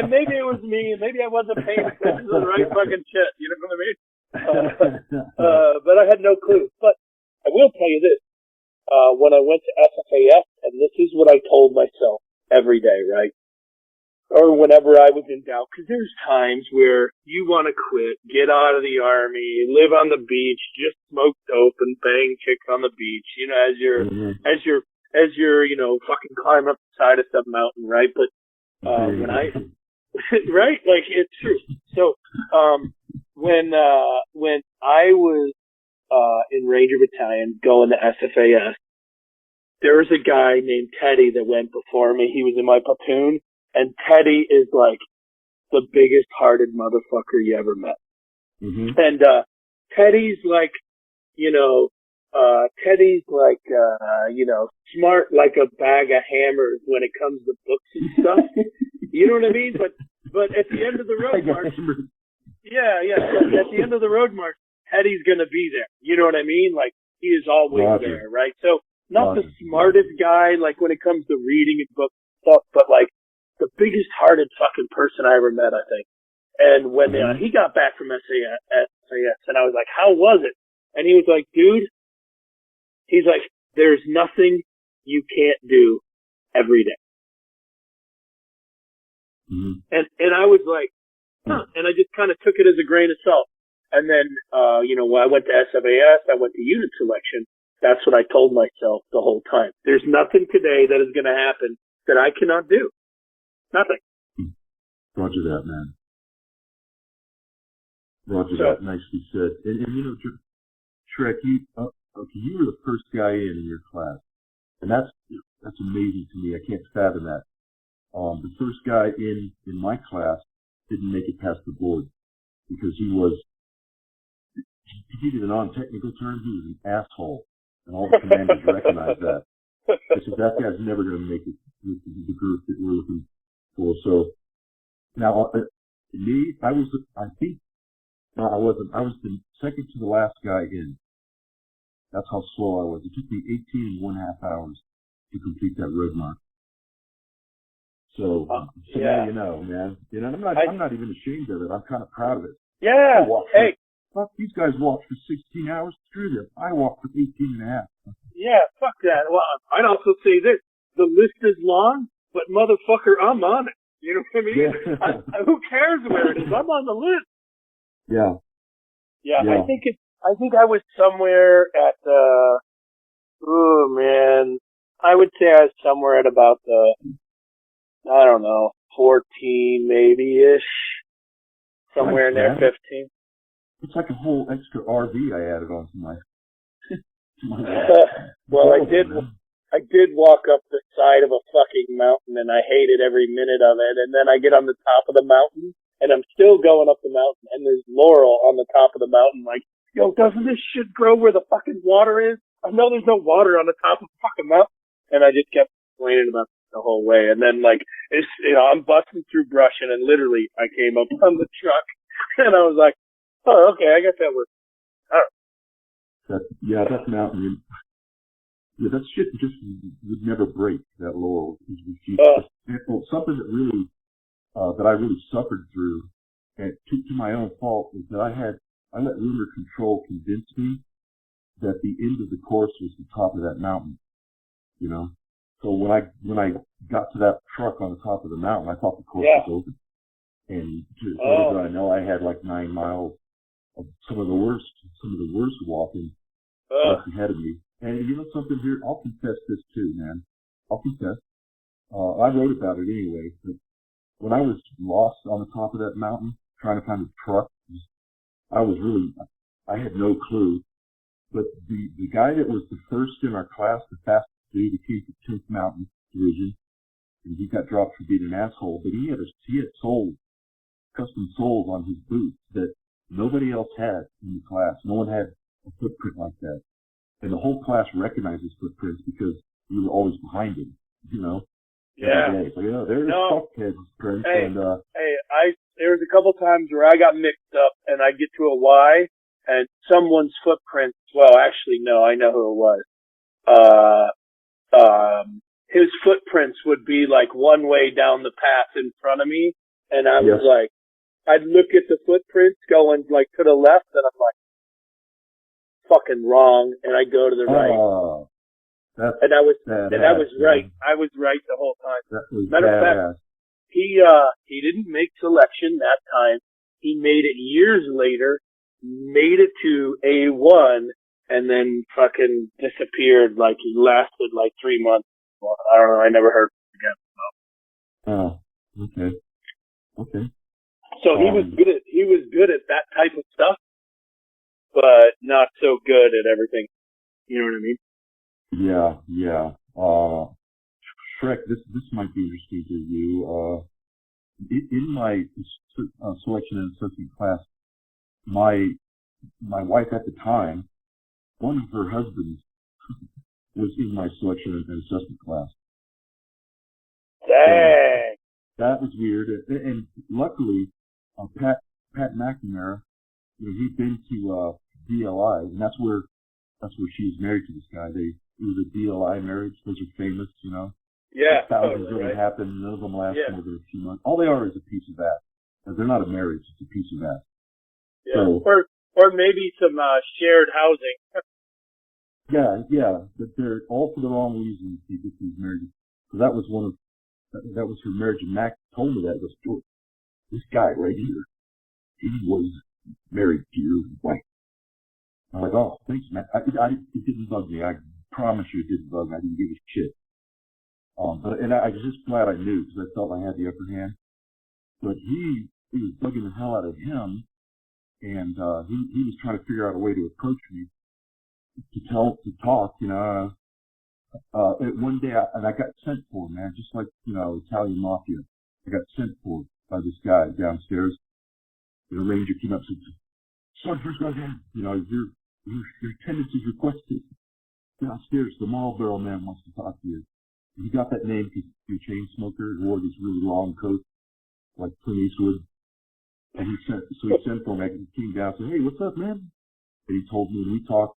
Maybe it was me, and maybe I wasn't paying attention to the right fucking shit. You know what I mean? But I had no clue. But I will tell you this. When I went to SFAS, and this is what I told myself every day, right? Or whenever I was in doubt, because there's times where you want to quit, get out of the army, live on the beach, just smoke dope and bang chicks on the beach, as you're, fucking climb up the side of some mountain, right? But, when right? Like, it's true. So, when I was, in Ranger Battalion going to SFAS, there was a guy named Teddy that went before me. He was in my platoon. And Teddy is like the biggest hearted motherfucker you ever met. Mm-hmm. And, Teddy's like, smart like a bag of hammers when it comes to books and stuff. You know what I mean? But at the end of the road march, so at the end of the road march, Teddy's gonna be there. You know what I mean? Like, he is always there, right? So, not the smartest guy, like, when it comes to reading and books and stuff, but like, the biggest hearted fucking person I ever met, I think. And when he got back from SAS, and I was like, how was it? And he was like, dude, he's like, there's nothing you can't do every day. Mm-hmm. And I was like, huh. And I just kind of took it as a grain of salt. And then, when I went to SFAS, I went to unit selection. That's what I told myself the whole time. There's nothing today that is going to happen that I cannot do. Nothing. Roger that, man. Roger that. Nicely said. And Trek, you were the first guy in your class, and that's amazing to me. I can't fathom that. The first guy in my class didn't make it past the board because he was, to give you the non-technical term, he was an asshole, and all the commanders recognized that. They said that guy's never going to make it with the group that we're looking for. So now, me, I think No, I wasn't. I was the second to the last guy in. That's how slow I was. It took me 18.5 hours to complete that road mark. So yeah. now you know, man. You know, I'm not even ashamed of it. I'm kind of proud of it. Yeah. Hey. Fuck, these guys walked for 16 hours. Screw them. I walked for 18.5. Yeah, fuck that. Well, I'd also say this. The list is long, but motherfucker, I'm on it. You know what I mean? Yeah. Who cares where it is? I'm on the list. Yeah. Yeah, I think I was somewhere at oh man, I would say I was somewhere at about I don't know, 14 maybe-ish. Somewhere in there, 15. It's like a whole extra RV I added onto my. Well, I did walk up the side of a fucking mountain, and I hated every minute of it. And then I get on the top of the mountain, and I'm still going up the mountain, and there's Laurel on the top of the mountain, like, yo, doesn't this shit grow where the fucking water is? I know there's no water on the top of the fucking mountain. And I just kept complaining about it the whole way. And then, like, I'm busting through brush, and then literally I came up on the truck, and I was like, oh, okay, I guess that works. That mountain. Yeah, that shit just would never break, that Laurel. Something that really, that I really suffered through, and to my own fault, is that I let rumor control convince me that the end of the course was the top of that mountain, you know? So when I got to that truck on the top of the mountain, I thought the course was open. And little did I know, I had like 9 miles of some of the worst walking ahead of me. And you know something here? I'll confess this too, man. I'll confess. I wrote about it anyway. But when I was lost on the top of that mountain, trying to find a truck, I had no clue. But the guy that was the first in our class, the fastest dude, he came from 10th Mountain Division, and he got dropped for being an asshole. But he had custom soles on his boots that nobody else had in the class. No one had a footprint like that. And the whole class recognized his footprints because we were always behind him, you know? Yeah. Every day. So, there's fuckhead's prints. There was a couple times where I got mixed up and I'd get to a Y and someone's footprints, well, actually, no, I know who it was. His footprints would be like one way down the path in front of me. And I was like, I'd look at the footprints going like to the left and I'm like, fucking wrong, and I go to the right. And I was right. I was right the whole time. Matter of fact, he didn't make selection that time. He made it years later, made it to A1, and then fucking disappeared. Like he lasted like 3 months. Well, I don't know. I never heard from him again. Oh, okay. So he was good at that type of stuff, but not so good at everything. You know what I mean? Yeah. Shrek, this might be interesting to you. In my selection and assessment class, my wife at the time, one of her husbands was in my selection and assessment class. Dang. So that was weird. And luckily, Pat McNamara, he'd been to DLI, and that's where she was married to this guy. It was a DLI marriage. Those are famous, you know. Yeah. Thousands of them happen. None of them last more than a few months. All they are is a piece of ass. They're not a marriage. It's a piece of ass. Yeah. So, or maybe some shared housing. Yeah. But they're all for the wrong reasons. He gets these marriages. So that was her marriage. And Mac told me that. He goes, this guy right here, he was married to your wife. I'm like, oh, thanks, man. It didn't bug me. I promise you it didn't bug me. I didn't give a shit. But I was just glad I knew because I felt I had the upper hand. But it was bugging the hell out of him, and he was trying to figure out a way to approach me, to talk, you know. One day, I got sent for, man, just like, Italian mafia. I got sent for by this guy downstairs. The ranger came up and said, Sergeant Gargan, your attendance is requested. Downstairs, the Marlboro man wants to talk to you. And he got that name because you're a chain smoker and wore this really long coat, like Clint Eastwood. And he sent for me. He came down and said, "Hey, what's up, man?" And he told me, and we talked,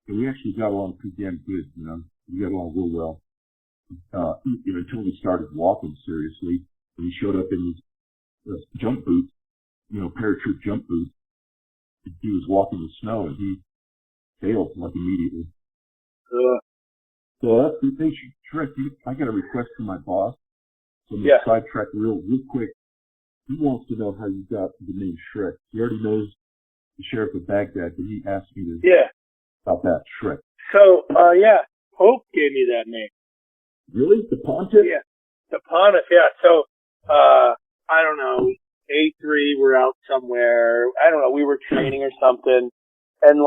and we actually got along pretty damn good, you know. We got along real well. Until we started walking seriously. And he showed up in his jump boots, paratroop jump boots. He was walking in the snow, and he failed like immediately. So that's the thing, Shrek. I got a request from my boss. So I'm going to sidetrack real quick. He wants to know how you got the name Shrek. He already knows the sheriff of Baghdad, but he asked me about that, Shrek. So, Pope gave me that name. Really? The Pontiff? Yeah. The Pontiff, yeah. So, I don't know, A3, we're out somewhere. I don't know, we were training or something. And,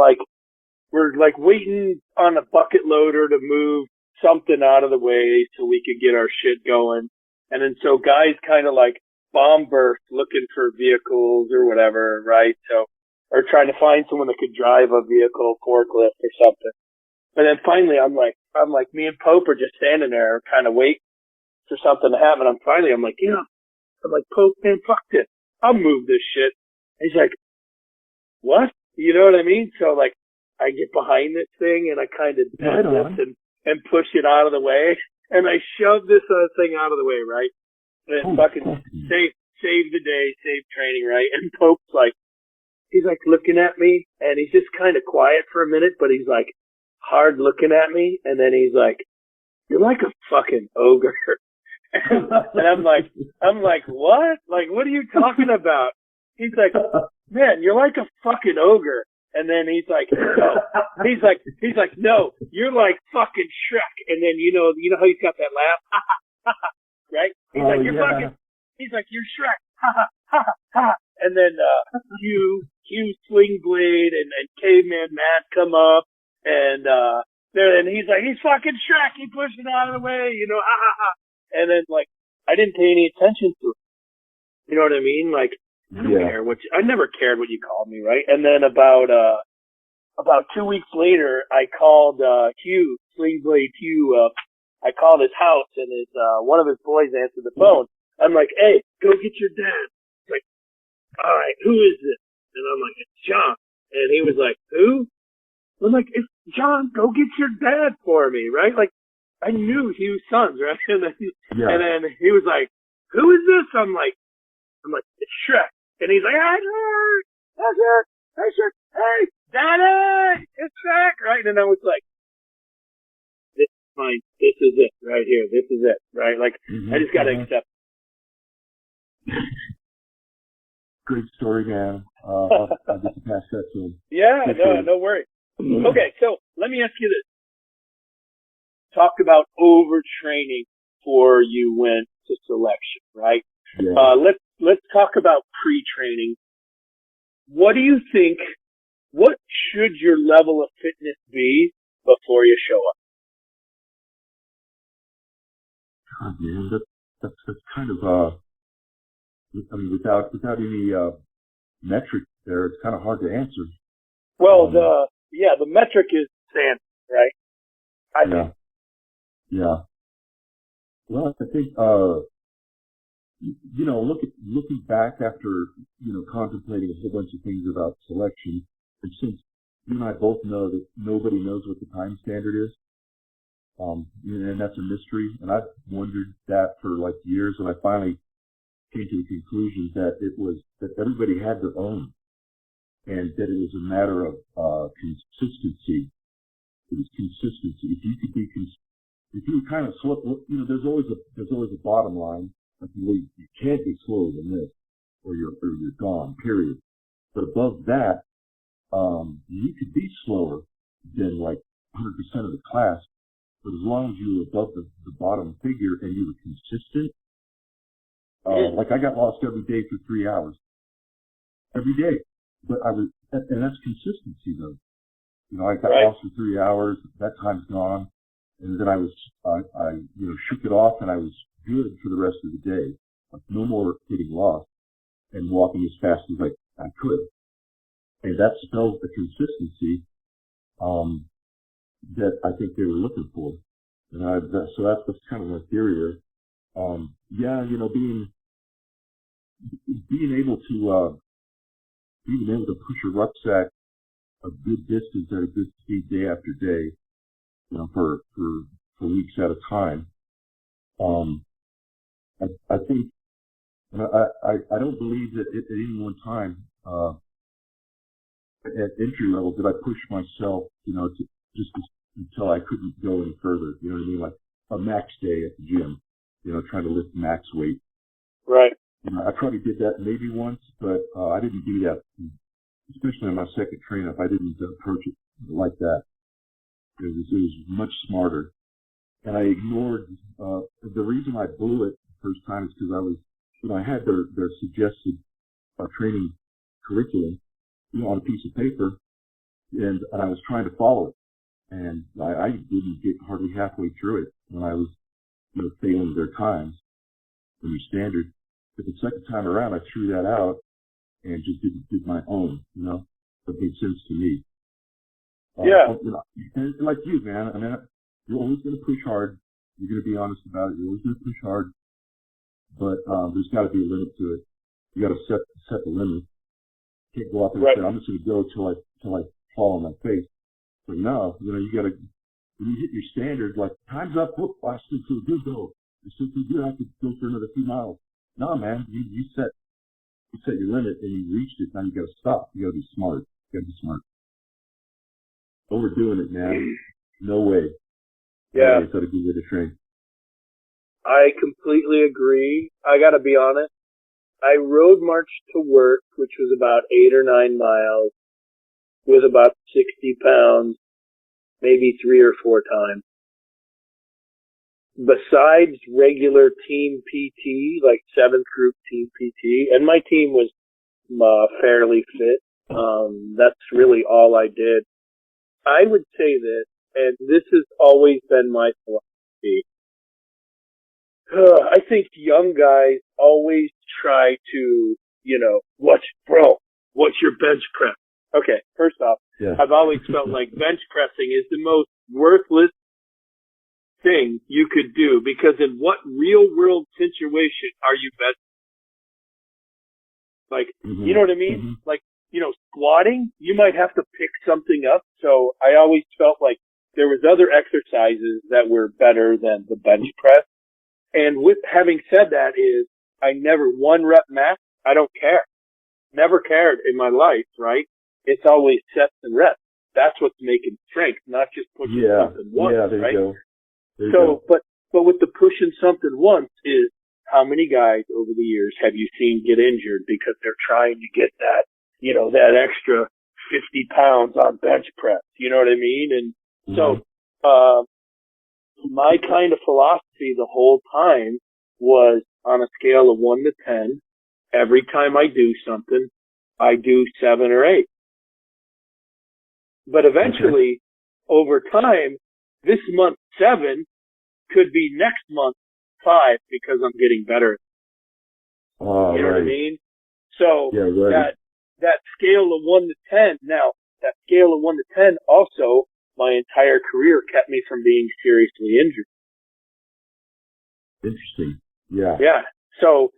we're, waiting on a bucket loader to move something out of the way so we could get our shit going. And then so guys kind of, bomb burst looking for vehicles or whatever, right? So, or trying to find someone that could drive a vehicle, forklift or something. And then finally I'm like, me and Pope are just standing there kind of waiting for something to happen. I'm like, Pope, man, fuck this. I'll move this shit. And he's like, what? You know what I mean? So I get behind this thing and I kind of deadlift and push it out of the way. And I shove this thing out of the way, right? And fucking save the day, save training, right? And Pope's he's looking at me and he's just kind of quiet for a minute, but he's hard looking at me. And then he's like, "You're like a fucking ogre." And I'm like, what? What are you talking about? He's like, "Man, you're like a fucking ogre." And then he's like, "No." He's like, "No, you're like fucking Shrek." And then you know how he's got that laugh, right? He's like, "You're fucking." He's like, "You're Shrek." And then Hugh Sling Blade and Caveman Matt come up, and he's like, "He's fucking Shrek." He pushed it out of the way, And then I didn't pay any attention to it. You know what I mean? I don't care I never cared what you called me, right? And then about 2 weeks later, I called Hugh Sling Blade Hugh up. I called his house, and one of his boys answered the phone. I'm like, "Hey, go get your dad." He's like, "All right, who is this?" And I'm like, "It's John." And he was like, "Who?" I'm like, "It's John. Go get your dad for me," right? I knew Hugh's sons, right? And then he was like, "Who is this?" I'm like, "It's Shrek." And he's like, "Hey, Shrek, hey, Daddy, it's Shrek," right? And I was like, "This is fine. This is it right here. This is it," right? I just got to accept. Great story, man. I'll get to pass that to him. Yeah, no worries. Okay, so let me ask you this. Talk about overtraining before you went to selection, right? Yeah. Let's talk about pre-training. What do you think? What should your level of fitness be before you show up? God, man, that's kind of without any metric there, it's kind of hard to answer. Well, the metric is sand, right? I think. Yeah. Well, I think looking back after contemplating a whole bunch of things about selection, and since you and I both know that nobody knows what the time standard is, and that's a mystery, and I've wondered that for years, and I finally came to the conclusion that everybody had their own, and that it was a matter of consistency. It was consistency. If you kind of slow, there's always a bottom line. You can't be slower than this, or you're gone. Period. But above that, you could be slower than 100% of the class. But as long as you were above the bottom figure and you were consistent, I got lost every day for 3 hours. Every day. But and that's consistency though. I got lost for 3 hours, that time's gone. And then I shook it off and I was good for the rest of the day. No more getting lost and walking as fast as I could. And that spells the consistency, that I think they were looking for. And so that's kind of my theory there. Being being able to push a rucksack a good distance at a good speed day after day, for weeks at a time. I think, I don't believe that at any one time, at entry level, did I push myself, until I couldn't go any further. You know what I mean? Like a max day at the gym, trying to lift max weight. Right. I probably did that maybe once, but I didn't do that, especially in my second train-up. I didn't approach it like that. It was much smarter. And I ignored, the reason I blew it the first time is because I was, I had their suggested training curriculum, on a piece of paper, and I was trying to follow it. And I didn't get hardly halfway through it when I was, failing their times in your standard. But the second time around, I threw that out and just did my own, that made sense to me. Yeah. And like you, man, I mean, you're always going to push hard. You're going to be honest about it. You're always going to push hard. But there's got to be a limit to it. You got to set the limit. You can't go out there and say, I'm just going to go till I fall on my face. But no, you got to, when you hit your standard, like, time's up, whoop, I still feel good, though. I still feel good, I have to go for another few miles. No, man, you set your limit and you reached it, now you got to stop. You got to be smart. You got to be smart. Overdoing it, man. No way. Yeah. It's not a good way to train. I completely agree. I got to be honest. I road marched to work, which was about 8 or 9 miles, with about 60 pounds, maybe 3 or 4 times. Besides regular team PT, like 7th group team PT, and my team was fairly fit. That's really all I did. I would say this, and this has always been my philosophy. I think young guys always try to, what's your bench press? Okay, first off, yeah. I've always felt like bench pressing is the most worthless thing you could do, because in what real world situation are you bench? Like, you know what I mean? Mm-hmm. Like, squatting, you might have to pick something up. So I always felt like there was other exercises that were better than the bench press. And with having said that is, I never 1 rep max. I don't care. Never cared in my life, right? It's always sets and reps. That's what's making strength, not just pushing something once, right? You go. But with the pushing something once is, how many guys over the years have you seen get injured because they're trying to get that, that extra 50 pounds on bench press? You know what I mean? And so, my kind of philosophy the whole time was on a scale of 1 to 10. Every time I do something, I do 7 or 8. But eventually, over time, this month 7 could be next month 5 because I'm getting better. Oh, you know what I mean? So right. that scale of 1 to 10. Now, that scale of 1 to 10 also, my entire career kept me from being seriously injured. Interesting. Yeah. Yeah. So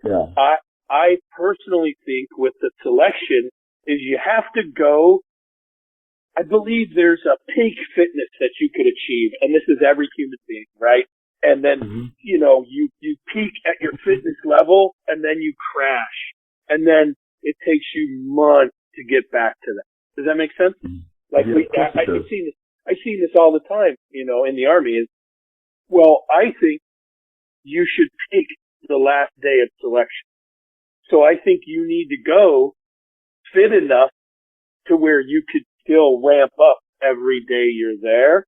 I personally think with the selection is you have to go. I believe there's a peak fitness that you could achieve, and this is every human being, right? And then, you peak at your fitness level, and then you crash. And then it takes you months to get back to that. Does that make sense? Like, I've seen this all the time, in the Army is, well, I think you should peak the last day of selection. So I think you need to go fit enough to where you could still ramp up every day you're there.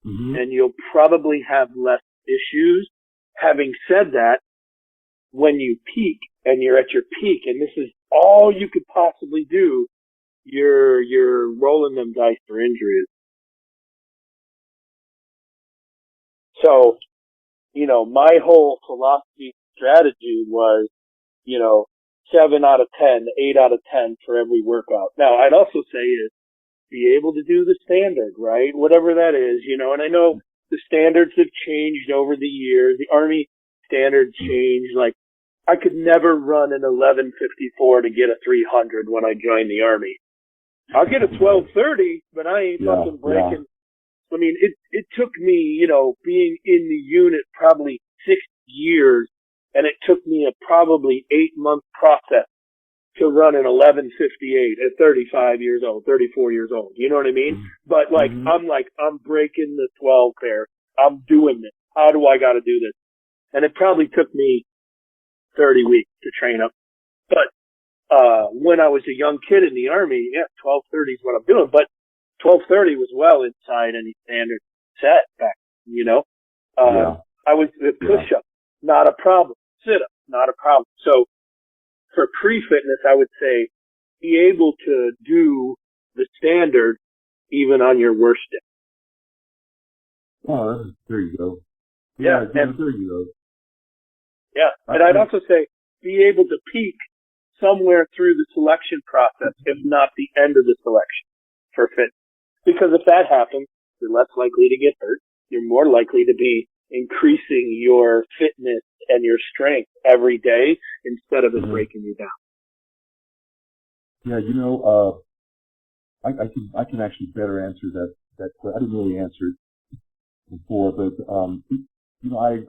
And you'll probably have less issues. Having said that, when you peak and you're at your peak and this is all you could possibly do, you're rolling them dice for injuries. So, my whole philosophy strategy was, 7 out of 10, 8 out of 10 for every workout. Now, I'd also say is be able to do the standard, right? Whatever that is, and I know the standards have changed over the years. The Army standards changed like I could never run an 11:54 to get a 300 when I joined the Army. I'll get a 12:30, but I ain't fucking breaking. I mean, it took me, being in the unit probably 6 years, and it took me a probably 8-month process to run an 11:58 at 35 years old, 34 years old. You know what I mean? But I'm breaking the 12 there. I'm doing this. How do I got to do this? And it probably took me 30 weeks to train up. But when I was a young kid in the Army, 12:30 is what I'm doing. But 12:30 was well inside any standard set back, I was push-up, not a problem. Sit-up, not a problem. So for pre-fitness, I would say be able to do the standard even on your worst day. Oh, there you go. Yeah, there you go. Yeah, and I'd also say be able to peak somewhere through the selection process, if not the end of the selection for fitness. Because if that happens, you're less likely to get hurt. You're more likely to be increasing your fitness and your strength every day instead of it breaking you down. Yeah, I can actually better answer that question. I didn't really answer it before, but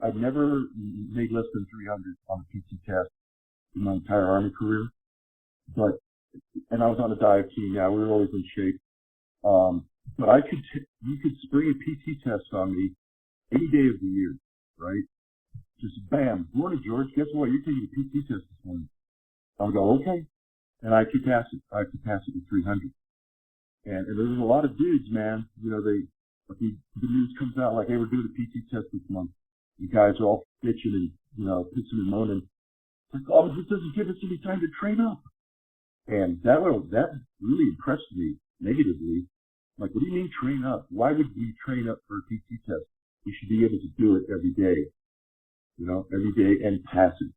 I've never made less than 300 on a PT test in my entire Army career. And I was on a diet team. Yeah, we were always in shape. But you could spring a PT test on me any day of the year, right? Just bam. Morning, George. Guess what? You're taking a PT test this morning. I'll go, okay. And I could pass it. I could pass it with 300. And there's a lot of dudes, man. The news comes out like, hey, we're doing a PT test this month. You guys are all bitching and, pissing and moaning. Like, oh, this doesn't give us any time to train up. And that really impressed me negatively. Like, what do you mean train up? Why would we train up for a PT test? We should be able to do it every day, every day and pass it.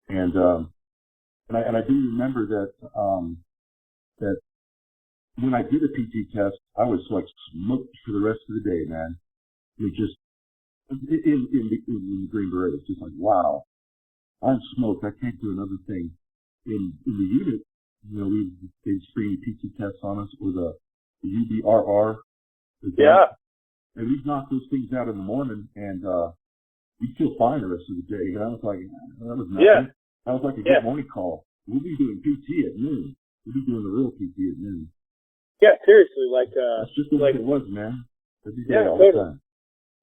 And I do remember that when I did a PT test, I was like smoked for the rest of the day, man. It just, in the Green Beret, it's just like, wow, I'm smoked. I can't do another thing. In the unit, they'd screen PT tests on us with a UBRR. Yeah. And we'd knock those things out in the morning, and we'd feel fine the rest of the day. And I was like, that was nothing. Yeah. I was like a good morning call. We'll be doing PT at noon. We'll be doing the real PT at noon. Yeah, seriously, that's just the way it was, man. Every day, all totally. the time.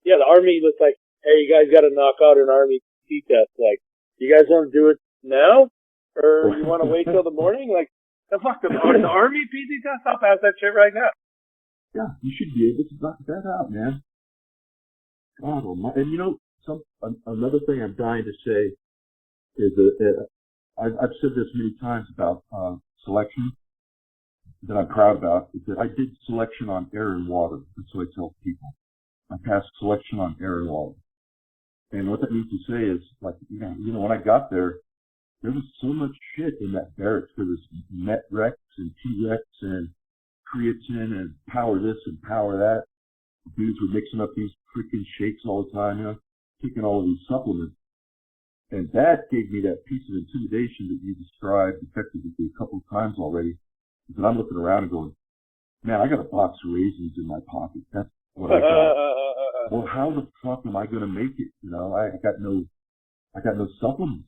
Yeah, the Army was like, hey, you guys got to knock out an Army PT test. Like, you guys want to do it now, or you want to wait till the morning? Like, the Army PT test? I'll pass that shit right now. Yeah, you should be able to knock that out, man. God almighty. And another thing I'm dying to say is that I've said this many times about selection that I'm proud about, is that I did selection on air and water. That's what I tell people. I passed selection on air and water. And what that means to say is, like, when I got there was so much shit in that barracks. There was Met-Rex and T-Rex and creatine and power this and power that. Dudes were mixing up these freaking shakes all the time, taking all of these supplements. And that gave me that piece of intimidation that you described effectively a couple of times already. And I'm looking around and going, man, I got a box of raisins in my pocket. That's what I got. Well, how the fuck am I going to make it? I got no supplements.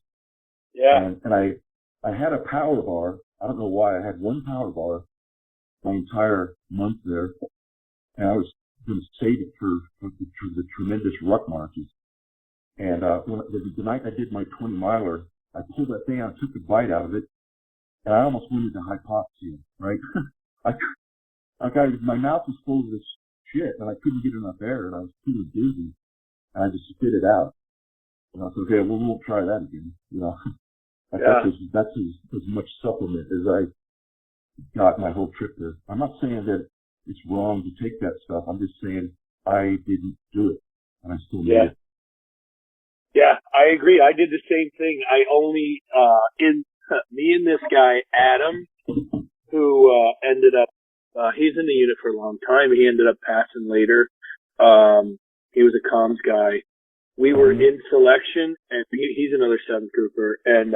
Yeah. And I had a power bar. I don't know why. I had one power bar my entire month there. And I was going to save it for the tremendous ruck marches. And the night I did my 20-miler, I pulled that thing out, took a bite out of it, and I almost went into hypoxia, right? My mouth was full of this shit, and I couldn't get enough air, and I was feeling dizzy, and I just spit it out. And I said, okay, well, we won't try that again. That's as much supplement as I got my whole trip there. I'm not saying that it's wrong to take that stuff. I'm just saying I didn't do it, and I still made it. Yeah, I agree. I did the same thing. I only, me and this guy, Adam, who ended up, he's in the unit for a long time. He ended up passing later. He was a comms guy. we were in selection, and he's another seventh grouper, and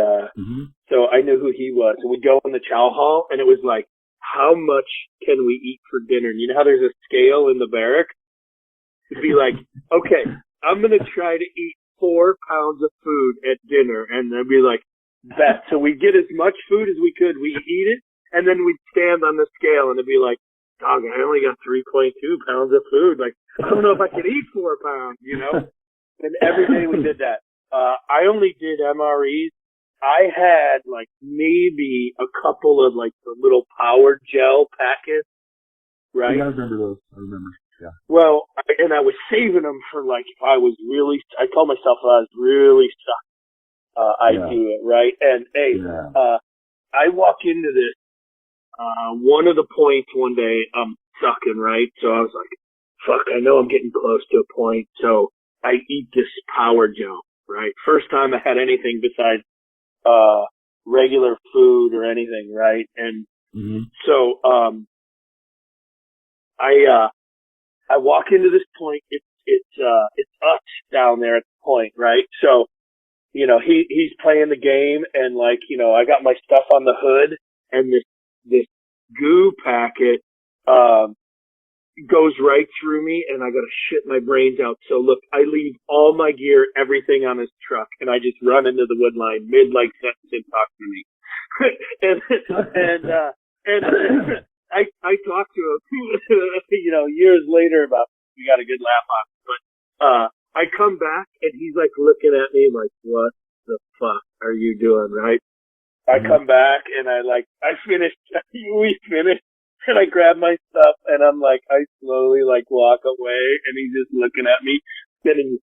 so I knew who he was. So we'd go in the chow hall, and it was like, how much can we eat for dinner? And you know how there's a scale in the barracks? It'd be like, okay, I'm going to try to eat 4 pounds of food at dinner, and they'd be like, bet. So we'd get as much food as we could, we'd eat it, and then we'd stand on the scale, and it'd be like, dog, I only got 3.2 pounds of food. Like, I don't know if I could eat 4 pounds, you know? And every day we did that. I only did MREs. I had like maybe a couple of like the little power gel packets, right? Yeah, I remember those. I remember. Yeah. Well, and I was saving them for like if I was really. I told myself if I was really stuck, I'd do it, right? And hey, I walk into this. One of the points one day I'm sucking, right? So I was like, fuck, I know I'm getting close to a point. So I eat this power gel, right? First time I had anything besides, regular food or anything, right? And so, I walk into this point. It's us down there at the point, right? So, you know, he's playing the game and like, you know, I got my stuff on the hood and this goo packet, goes right through me and I gotta shit my brains out. So look, I leave all my gear, everything on his truck, and I just run into the wood line mid like sentence and talk to me. and I talked to him, you know, years later about, we got a good laugh on it, but, I come back and he's like looking at me like, what the fuck are you doing, right? I come back and we finished. And I grab my stuff and I'm like, I slowly like walk away and he's just looking at me, sitting,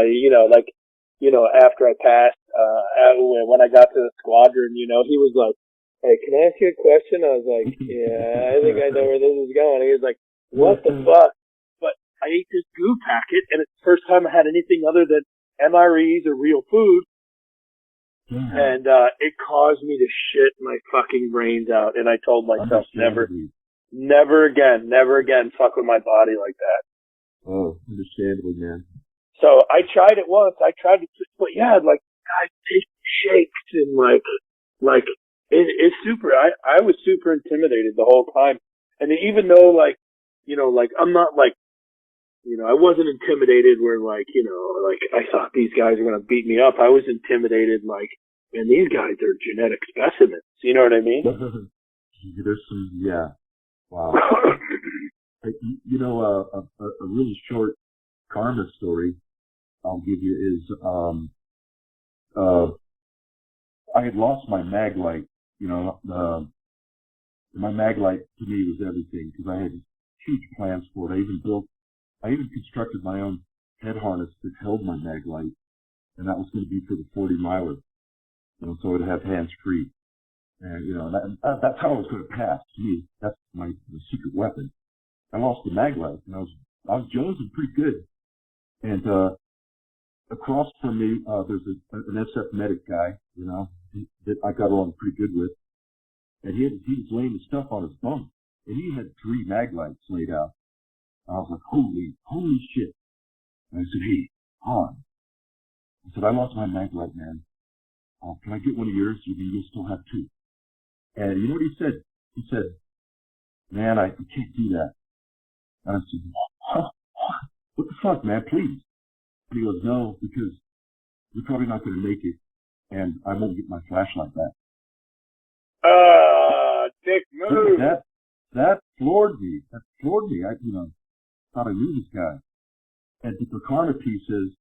you know, like, you know, after I passed, when I got to the squadron, you know, he was like, hey, can I ask you a question? I was like, yeah, I think I know where this is going. He was like, what the fuck? But I ate this goo packet and it's the first time I had anything other than MREs or real food. And, it caused me to shit my fucking brains out. And I told myself never again fuck with my body like that. Oh, understandably, man. So I tried it once. But yeah, like, guys, it shakes and like, it's super, I was super intimidated the whole time. And even though like, you know, like, I'm not like, you know, I wasn't intimidated where like, you know, like I thought these guys were going to beat me up. I was intimidated like, man, these guys are genetic specimens. You know what I mean? There's some, yeah. Wow. You know, a really short karma story I'll give you is, I had lost my mag light. You know, my mag light to me was everything because I had huge plans for it. I even constructed my own head harness that held my mag light, and that was going to be for the 40 miler. You know, so it would have hands free. And, you know, that's how I was going to pass. To me, that's my secret weapon. I lost the mag light, and I was jonesing pretty good. And, across from me, there's an SF medic guy, you know, that I got along pretty good with. And he was laying the stuff on his bunk, and he had 3 mag lights laid out. I was like, holy shit. And I said, hey, Han. I said, I lost my mag light, man. Can I get one of yours? You still have 2. And you know what he said? He said, man, I can't do that. And I said, what the fuck, man, please. And he goes, no, because you're probably not going to make it, and I won't get my flashlight back. Dick move. That floored me. I, thought I knew this guy. And the karma piece is,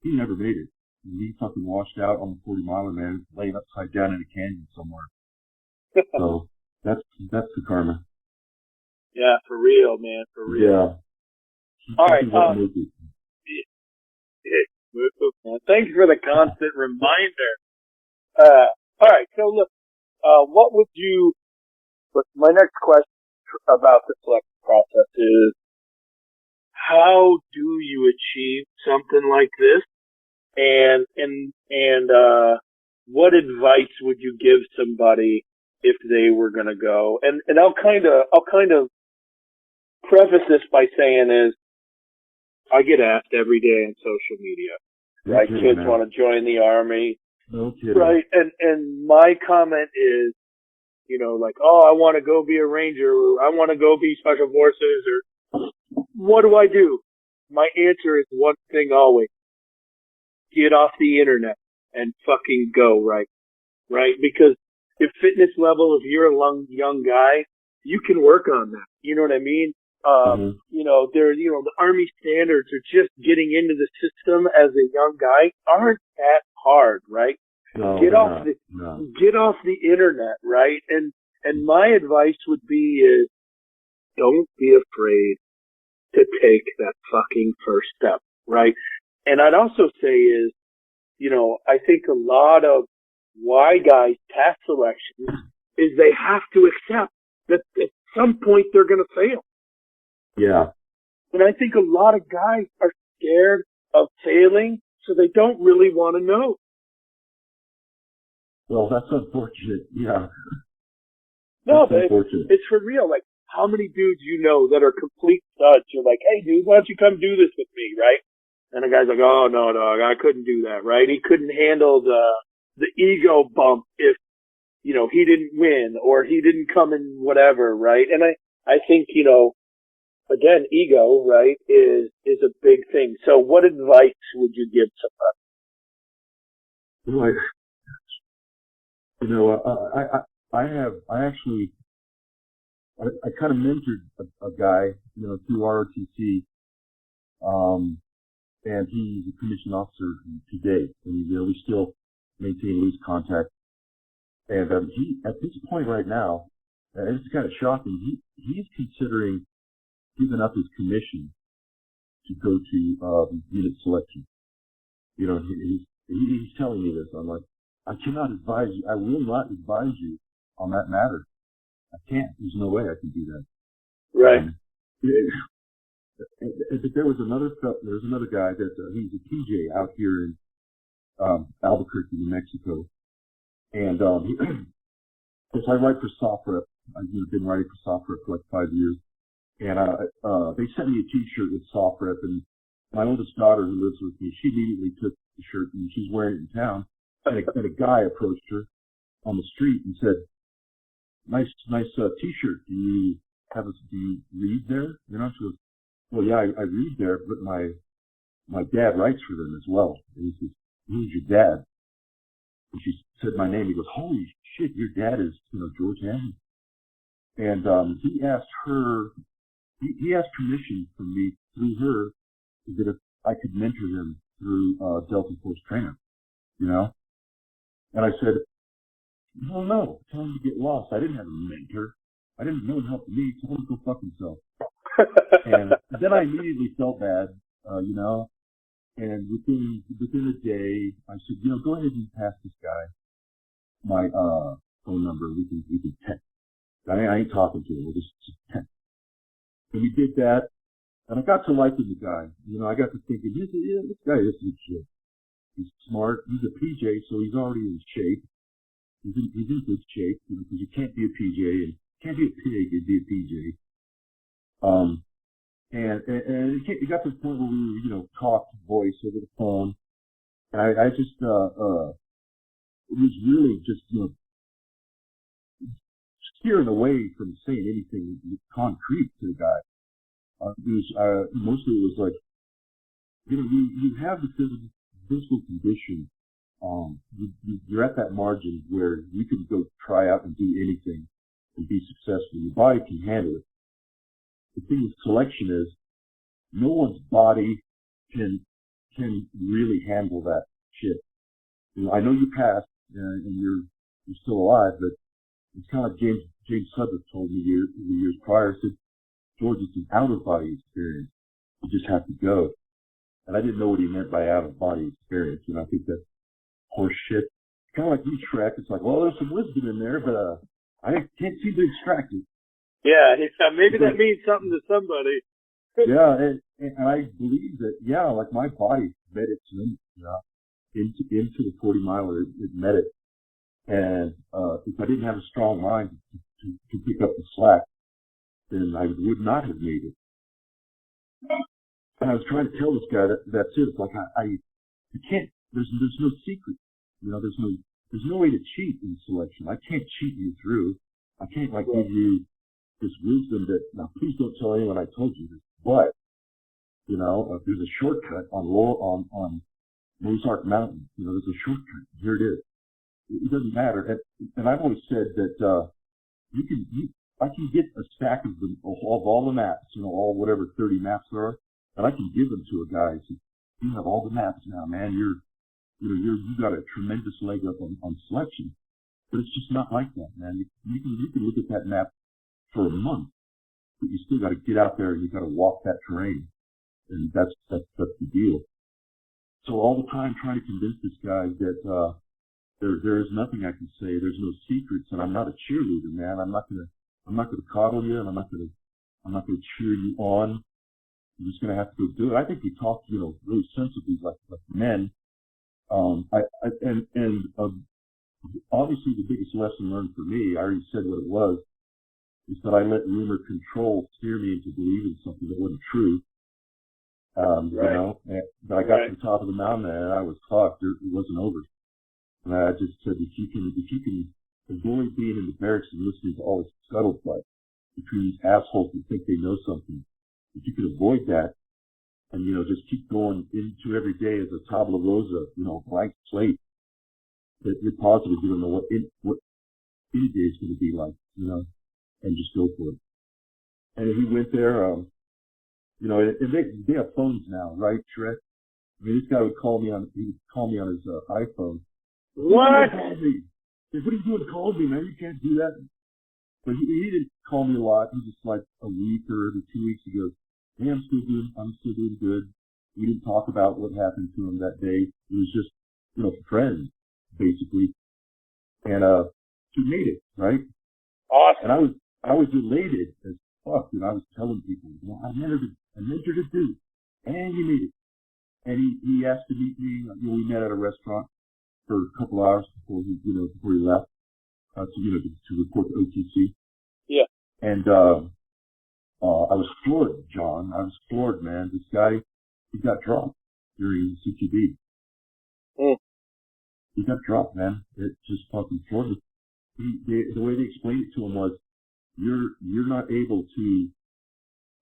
he never made it. He fucking washed out on the 40 miler, man, laying upside down in a canyon somewhere. So that's the karma. Yeah, for real, man, for real. Yeah. All right. Thanks for the constant reminder. All right. So look, what would you? Look, my next question about the selection process is, how do you achieve something like this? And what advice would you give somebody if they were going to go? And I'll kind of preface this by saying is, I get asked every day on social media. Right? Kids want to join the Army. No kidding. Right? And my comment is, you know, like, oh, I want to go be a Ranger, or I want to go be Special Forces, or what do I do? My answer is one thing always. Get off the internet and fucking go, right? Right? Because if fitness level, if you're a young guy, you can work on that. You know what I mean? You know, the Army standards are just getting into the system as a young guy aren't that hard, right? No, get off the internet, right? And my advice would be is don't be afraid to take that fucking first step, right? And I'd also say is, you know, I think a lot of why guys pass selections is they have to accept that at some point they're going to fail. Yeah. And I think a lot of guys are scared of failing, so they don't really want to know. Well, that's unfortunate. Yeah. No, but it's for real. Like, how many dudes you know that are complete studs? You're like, hey, dude, why don't you come do this with me, right? And the guy's like, oh, no, dog, I couldn't do that, right? He couldn't handle the ego bump if, you know, he didn't win or he didn't come in whatever, right? And I think, you know, again, ego, right, is a big thing. So what advice would you give somebody? You know, I kind of mentored a guy, you know, through ROTC, and he's a commissioned officer today, and you know, we still maintain loose contact. And he, at this point right now, and it's kind of shocking, he's considering giving up his commission to go to unit selection. You know, he's telling me this. I'm like, I cannot advise you. I will not advise you on that matter. I can't. There's no way I can do that. Right. But there was another guy that he's a PJ out here in Albuquerque, New Mexico, and because I write for SOFREP. I've been writing for SOFREP for like 5 years, and they sent me a T-shirt with SOFREP, and my oldest daughter who lives with me, she immediately took the shirt and she's wearing it in town. And a guy approached her on the street and said, nice T-shirt. Do you read there? You know, she goes, well, yeah, I read there, but my dad writes for them as well. And he says, who's your dad? And she said my name. He goes, holy shit, your dad is, you know, George Hammond. And he asked her, he asked permission from me through her that if I could mentor him through Delta Force training, you know? And I said, no, tell him to get lost. I didn't have a mentor. I didn't know him help me. Tell him to go fuck himself. And then I immediately felt bad, you know. And within a day, I said, you know, go ahead and pass this guy my phone number. We can text. I ain't talking to him. We'll just text. And we did that. And I got to liking the guy. You know, I got to thinking, this guy is good shit. He's smart. He's a PJ, so he's already in shape. He's in good shape, you know, because you can't be a PJ and can't be a pig and be a PJ. And it got to the point where we were, you know, talked voice over the phone. And I just, it was really just, you know, steering away from saying anything concrete to the guy. Mostly it was like, you know, you have the physical condition. You're at that margin where you can go try out and do anything and be successful. Your body can handle it. The thing with selection is no one's body can really handle that shit. You know, I know you passed and you're still alive, but it's kind of like James Sudler told me years prior. Said, George, it's an out of body experience. You just have to go. And I didn't know what he meant by out of body experience. And I think that's horse shit. Kind of like you, Shrek. It's like, well, there's some wisdom in there, but I can't seem to extract it. Yeah, maybe that means something to somebody. Yeah, and I believe that, yeah, like my body met its limit, you know, into the 40 miler, it met it. And if I didn't have a strong mind to pick up the slack, then I would not have made it. And I was trying to tell this guy that's it. It's like I can't. There's no secret. You know, there's no way to cheat in selection. I can't cheat you through. I can't give you this wisdom that now please don't tell anyone I told you this. But you know, there's a shortcut on Mozart Mountain. You know, there's a shortcut. Here it is. It doesn't matter. And I've always said that I can get a stack of them of all the maps. You know, all whatever 30 maps there are, and I can give them to a guy. So you have all the maps now, man. You got a tremendous leg up on selection. But it's just not like that, man. You can look at that map for a month, but you still got to get out there and you got to walk that terrain, and that's the deal. So all the time trying to convince this guy that there is nothing I can say. There's no secrets, and I'm not a cheerleader, man. I'm not gonna coddle you, and I'm not gonna cheer you on. You're just gonna have to go do it. I think we talk, you know, really sensibly like men. Obviously the biggest lesson learned for me, I already said what it was, is that I let rumor control steer me into believing something that wasn't true. Right. You know, but I got to the top of the mountain and I was fucked. It wasn't over. And I just said, if you can avoid being in the barracks and listening to all this scuttlebutt between these assholes who think they know something, if you can avoid that and, you know, just keep going into every day as a tabula rasa, you know, blank slate, that you're positive you don't know what any day is going to be like, you know, and just go for it. And he went there, you know, and they have phones now, right, Shrek? I mean, this guy would call me on his iPhone. What? What are you doing calling me, man? You can't do that. But he didn't call me a lot. He just like a week or every 2 weeks ago, hey, I'm still doing good. We didn't talk about what happened to him that day. It was just, you know, friends, basically. And, he made it, right? Awesome. And I was elated as fuck, and I was telling people, you know, I mentored a dude, and he made it. And he asked to meet me. You know, we met at a restaurant for a couple hours before he left, to report to OTC. Yeah. And, I was floored, John. I was floored, man. This guy, he got dropped during CQB. Mm. He got dropped, man. It just fucking floored me. The way they explained it to him was, you're not able to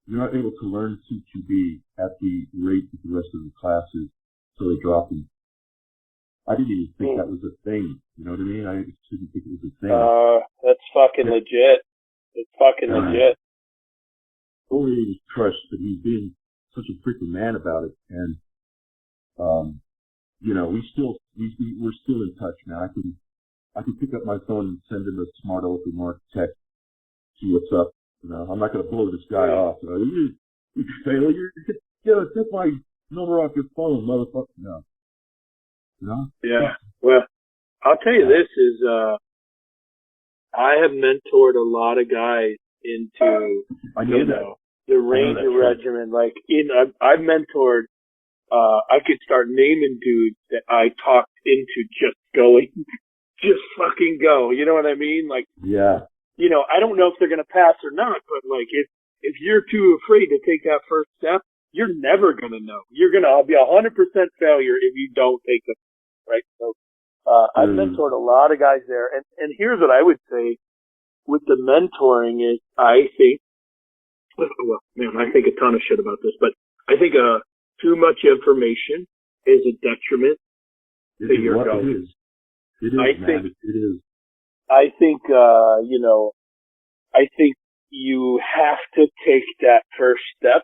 learn CQB at the rate that the rest of the class is, so they dropped him. I didn't even think that was a thing. You know what I mean? I just didn't think it was a thing. That's fucking legit. It's fucking legit. Totally he was crushed, but he's being such a freaking man about it. And, you know, we're still in touch now. I can pick up my phone and send him a smart open mark text, see what's up. You know, I'm not going to blow this guy off. You know, you failure. Take my number off your phone, motherfucker. No. You know? Yeah. Well, I'll tell you this is, I have mentored a lot of guys into, the Ranger Regiment. Like, I've mentored, I could start naming dudes that I talked into just going, just fucking go. You know what I mean? Like, yeah. You know, I don't know if they're going to pass or not, but like, if you're too afraid to take that first step, you're never going to know. You're going to be 100% failure if you don't take it, right? So, I've mentored a lot of guys there. And here's what I would say with the mentoring is I think a ton of shit about this, but I think, too much information is a detriment to your goals. It is. I think, you know, I think you have to take that first step,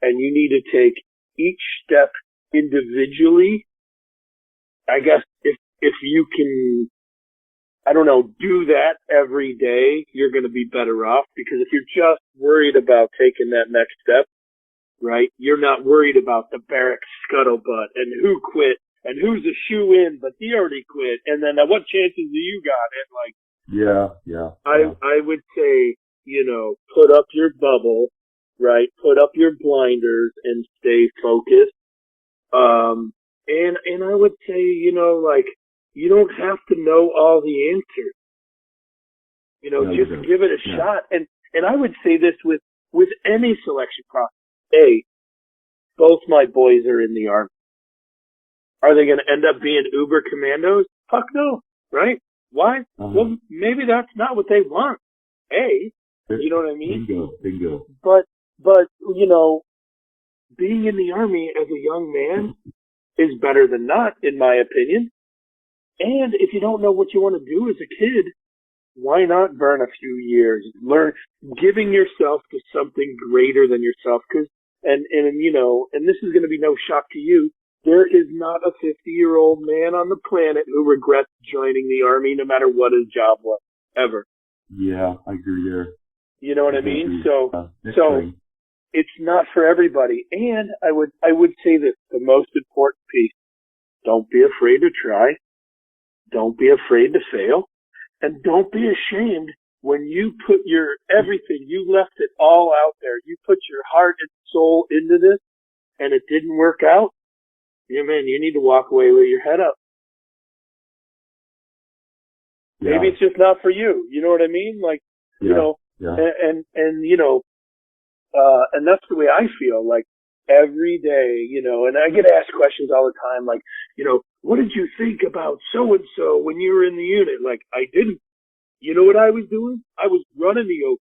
and you need to take each step individually. I guess if you can, I don't know, do that every day, you're going to be better off, because if you're just worried about taking that next step, right, you're not worried about the barracks scuttlebutt and who quit and who's a shoe-in, but he already quit, and then what chances do you got? And like, yeah. I would say, you know, put up your bubble, right? Put up your blinders and stay focused. And I would say, you know, like, you don't have to know all the answers. You know, just give it a shot. And I would say this with any selection process. Both my boys are in the Army. Are they going to end up being Uber commandos? Fuck no, right? Why? Well, maybe that's not what they want. You know what I mean? Bingo. But, being in the Army as a young man is better than not, in my opinion. And if you don't know what you want to do as a kid, why not burn a few years? Learn, giving yourself to something greater than yourself. And this is going to be no shock to you. There is not a 50-year-old man on the planet who regrets joining the Army, no matter what his job was, ever. Yeah, I agree there. You know what I mean? So it's not for everybody. And I would say that the most important piece: don't be afraid to try. Don't be afraid to fail. And don't be ashamed when you put your everything, you left it all out there. You put your heart and soul into this and it didn't work out. Yeah, man, you need to walk away with your head up. Yeah. Maybe it's just not for you. You know what I mean? Like, and that's the way I feel. Like, every day, and I get asked questions all the time, like, what did you think about so-and-so when you were in the unit? Like, I didn't. You know what I was doing? I was running the open.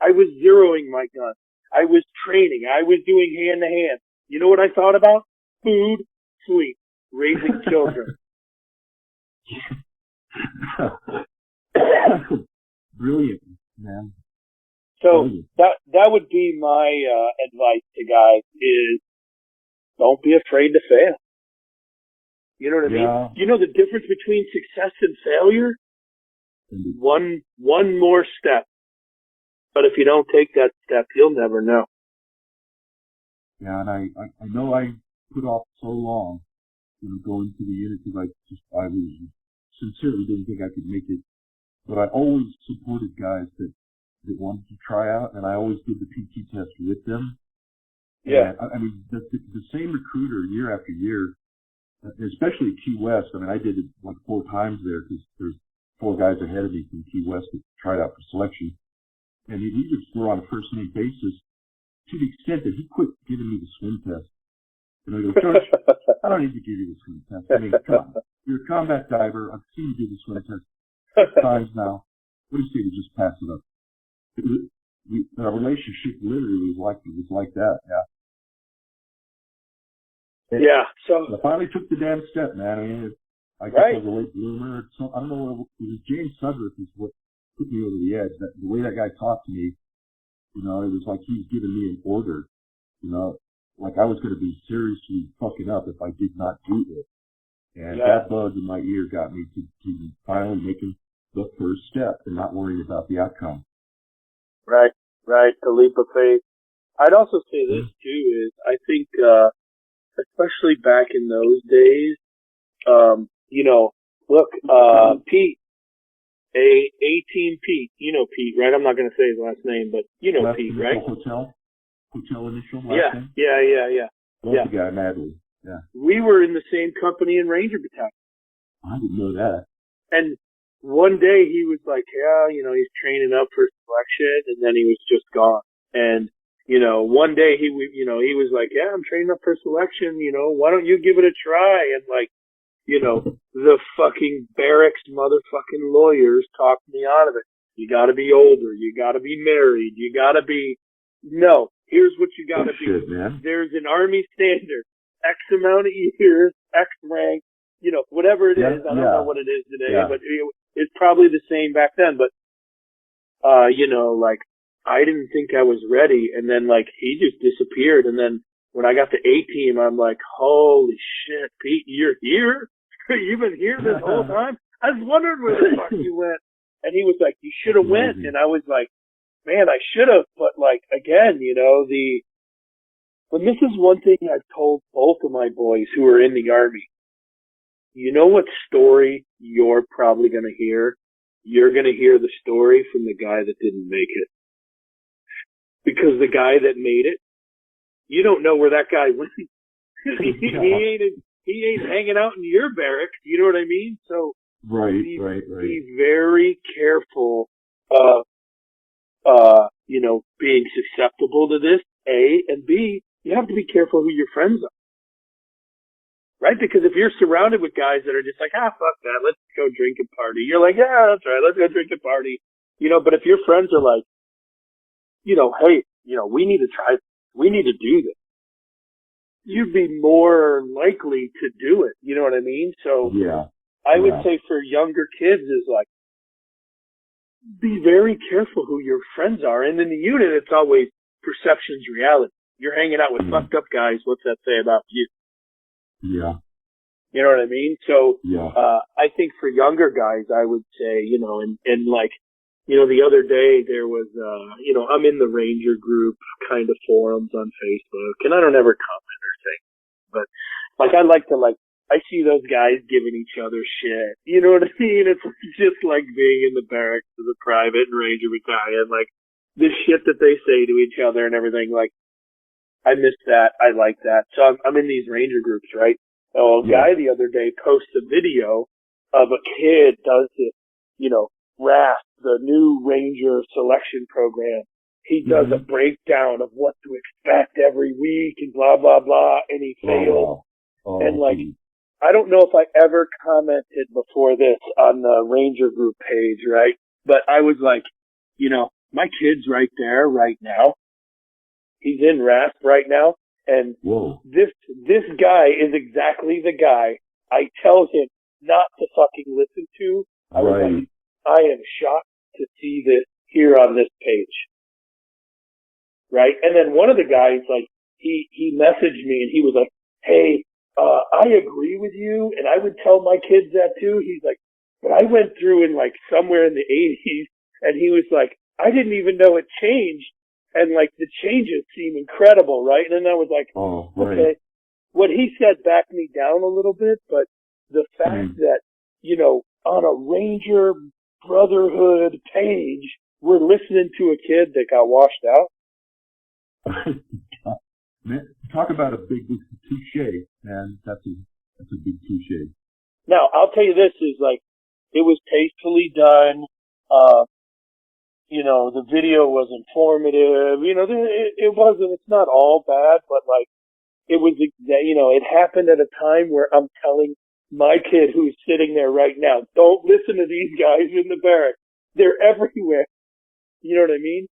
I was zeroing my gun. I was training. I was doing hand-to-hand. You know what I thought about? Food, sleep, raising children. Brilliant, man. So that would be my advice to guys is don't be afraid to fail. You know what I mean? You know the difference between success and failure? One more step. But if you don't take that step, you'll never know. Yeah, and I know I put off so long, going to the unit because I sincerely didn't think I could make it. But I always supported guys that wanted to try out, and I always did the PT test with them. Yeah. And, I mean, the same recruiter year after year, especially at Key West. I mean, I did it like 4 times there because there's 4 guys ahead of me from Key West that tried out for selection. And we just were on a first-name basis to the extent that he quit giving me the swim test. And I go, George, I don't need to give you the swim test. I mean, come on. You're a combat diver. I've seen you do the swim test 6 times now. What do you say to just pass it up? Our relationship literally was like that, yeah. Yeah, so I finally took the damn step, man. I mean, I guess I was a late bloomer. I don't know what it was. James Sudworth is what put me over the edge. The way that guy talked to me, it was like he was giving me an order, like I was going to be seriously fucking up if I did not do it. And that bug in my ear got me to finally making the first step and not worrying about the outcome. Right. A leap of faith. I'd also say this too is I think, especially back in those days, Pete, A-Team Pete, Pete, right? I'm not going to say his last name, but Pete, right? Hotel initial last name? Yeah. Love the guy madly. Yeah. We were in the same company in Ranger Battalion. I didn't know that. And one day he was like, he's training up for selection, and then he was just gone. And, one day he was like, yeah, I'm training up for selection, why don't you give it a try? And like, the fucking barracks motherfucking lawyers talked me out of it. You gotta be older, you gotta be married, you gotta be, no, here's what you gotta be. Shit, man. There's an Army standard, X amount of years, X rank, whatever it is. I don't know what it is today, but it's probably the same back then. But, I didn't think I was ready. And then, he just disappeared. And then when I got to A-Team, I'm like, holy shit, Pete, you're here? You've been here this whole time? I was wondering where the fuck you went. And he was like, you should have went. And I was like, man, I should have. But, again, and this is one thing I've told both of my boys who are in the Army. You know what story you're probably going to hear? You're going to hear the story from the guy that didn't make it. Because the guy that made it, you don't know where that guy went. he ain't hanging out in your barracks. You know what I mean? So be very careful of being susceptible to this, A, and B, you have to be careful who your friends are. Right? Because if you're surrounded with guys that are just like, fuck that, let's go drink and party. You're like, yeah, that's right, let's go drink and party. But if your friends are like, hey, we need to do this, you'd be more likely to do it. You know what I mean? So yeah. I would say for younger kids is like, be very careful who your friends are. And in the unit, it's always perception's reality. You're hanging out with fucked up guys. What's that say about you? Yeah. You know what I mean? So, yeah. I think for younger guys, I would say, and like, the other day there was, I'm in the Ranger group kind of forums on Facebook, and I don't ever comment or say, but like, I like to I see those guys giving each other shit. You know what I mean? It's just like being in the barracks of the private and Ranger battalion, like the shit that they say to each other and everything. Like, I miss that. I like that. So I'm in these Ranger groups, right? Oh, a guy the other day posts a video of a kid does this, RASP, the new Ranger selection program. He does a breakdown of what to expect every week and blah, blah, blah, and he failed. And like, I don't know if I ever commented before this on the Ranger group page, right? But I was like, my kid's right there right now. He's in RASP right now. And this guy is exactly the guy I tell him not to fucking listen to. I was like, I am shocked to see this here on this page. Right? And then one of the guys, like, he messaged me and he was like, hey, I agree with you, and I would tell my kids that too. He's like, but I went through in like somewhere in the 80s, and he was like, I didn't even know it changed, and like the changes seem incredible, right? And then I was like, okay, what he said backed me down a little bit, but the fact that, on a Ranger Brotherhood page, we're listening to a kid that got washed out. Man, talk about a big touche, man. That's a big touche. Now, I'll tell you this is like, it was tastefully done. The video was informative. It wasn't, it's not all bad, but like, it was, it happened at a time where I'm telling my kid who's sitting there right now, don't listen to these guys in the barracks. They're everywhere. You know what I mean?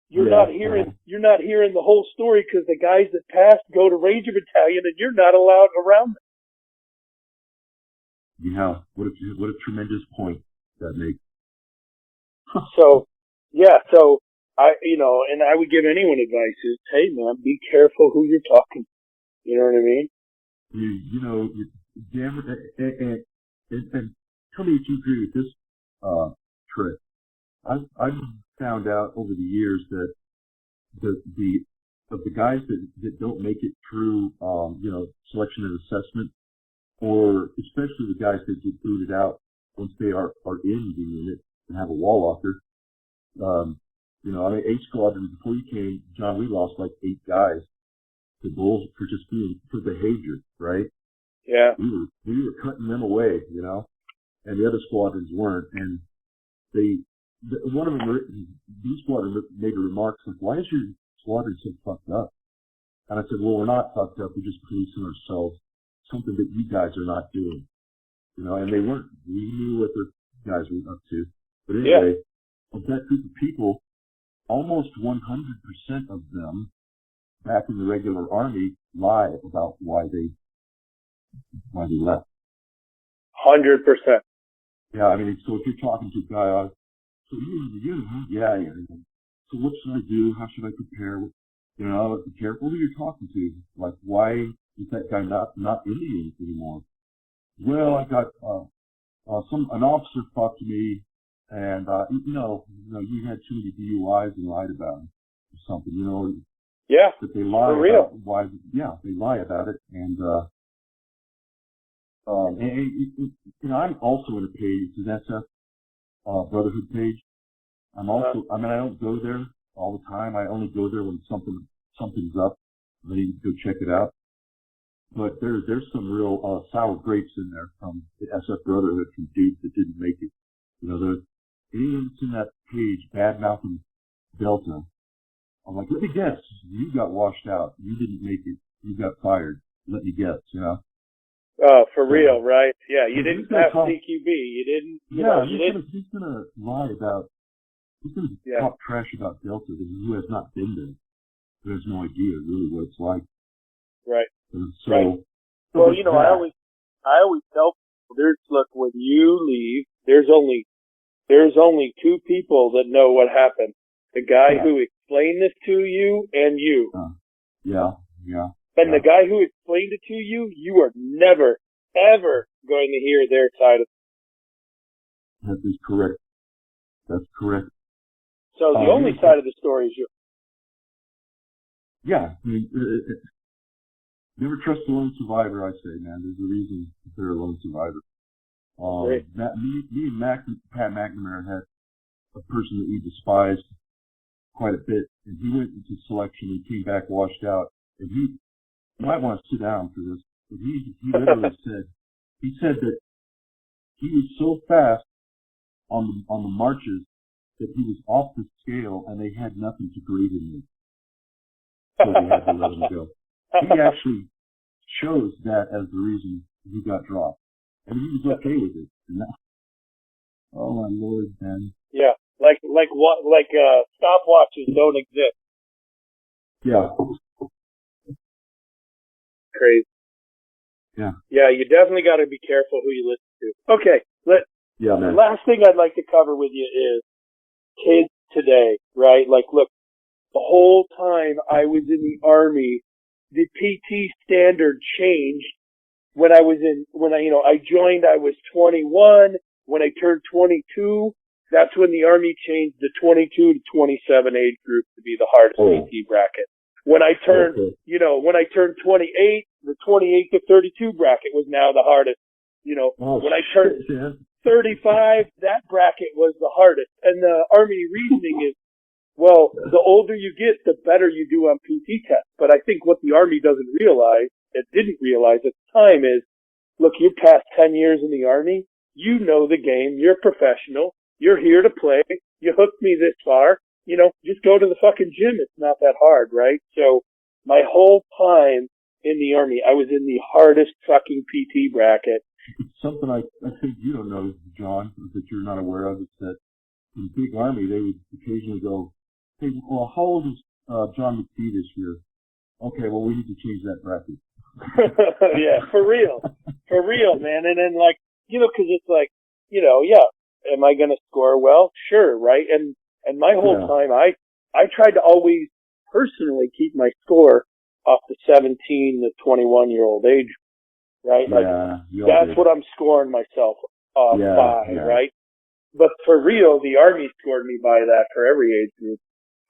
You're not hearing the whole story because the guys that passed go to Ranger Battalion and you're not allowed around them. Yeah, what a tremendous point that makes. So and I would give anyone advice is, hey man, be careful who you're talking to. You know what I mean? And tell me if you agree with this, Trick. I've found out over the years that the guys that don't make it through, selection and assessment, or especially the guys that get booted out once they are in the unit and have a wall locker. 8 squadrons before you came, John, we lost like 8 guys to bulls for behavior, right? Yeah. We were cutting them away, and the other squadrons weren't, and one of them, the squadron made a remark like, why is your squadron so fucked up? And I said, well, we're not fucked up. We're just policing ourselves. Something that you guys are not doing. And they weren't. We knew what the guys were up to. But anyway, of that group of people, almost 100% of them back in the regular army lie about why they left. 100%. Yeah, I mean, so if you're talking to a guy, so you're in the unit, huh? Yeah. So what should I do? How should I prepare? Be careful who you're talking to. Like, why is that guy not in the unit anymore? Well, I got an officer talked to me, and you had too many DUIs and lied about him or something. Yeah. That they lie for real. about why. Yeah, they lie about it, and I'm also in a page, it's an SF Brotherhood page. I'm also, I don't go there all the time. I only go there when something's up. I need to go check it out. But there's some real sour grapes in there from the SF Brotherhood, from dudes that didn't make it. Anyone that's in that page, Bad Malcolm Delta, I'm like, let me guess. You got washed out. You didn't make it. You got fired. Let me guess, you know? Oh, for real, right? Yeah, you didn't pass CQB. You didn't, he's going to lie about, he's going to talk trash about Delta who has not been there. Who has no idea really what it's like. Right. And so, right. Well, you know, I always tell people, look, when you leave, there's only two people that know what happened. The guy who explained this to you and you. Yeah. And the guy who explained it to you, you are never, ever going to hear their side of it. That is correct. That's correct. So the only side of the story is yours. Yeah. I mean, never trust a lone survivor, I say, man. There's a reason they're a lone survivor. Me and Pat McNamara had a person that we despised quite a bit, and he went into selection and came back washed out. And you might want to sit down for this, but he literally said that he was so fast on the marches that he was off the scale, and they had nothing to grade him with. So they had to let him go. He actually chose that as the reason he got dropped. And he was okay with it. Oh my Lord, man. Yeah. Like stopwatches don't exist. Yeah. Crazy. Yeah. Yeah, you definitely got to be careful who you listen to. Okay. Man. The last thing I'd like to cover with you is kids today, right? Like, look, the whole time I was in the Army, the PT standard changed. When I joined, I was 21. When I turned 22, that's when the Army changed the 22 to 27 age group to be the hardest PT bracket. When I turned, when I turned 28, the 28 to 32 bracket was now the hardest. When I turned 35, that bracket was the hardest. And the Army reasoning is, well, the older you get, the better you do on PT tests. But I think what the Army didn't realize at the time is, look, you're past 10 years in the Army. You know the game. You're professional. You're here to play. You hooked me this far. Just go to the fucking gym. It's not that hard, right? So my whole time in the Army, I was in the hardest fucking PT bracket. Something I think you don't know, John, that you're not aware of, is that in Big Army, they would occasionally go, hey, well, how old is John McPhee this year? Okay, well, we need to change that bracket. Yeah, for real, man. And then, cause it's like, am I going to score well? Sure. Right. And my whole time, I tried to always personally keep my score off the 17 to 21 year old age. Right. That's what I'm scoring myself off by. Right. But for real, the Army scored me by that for every age group.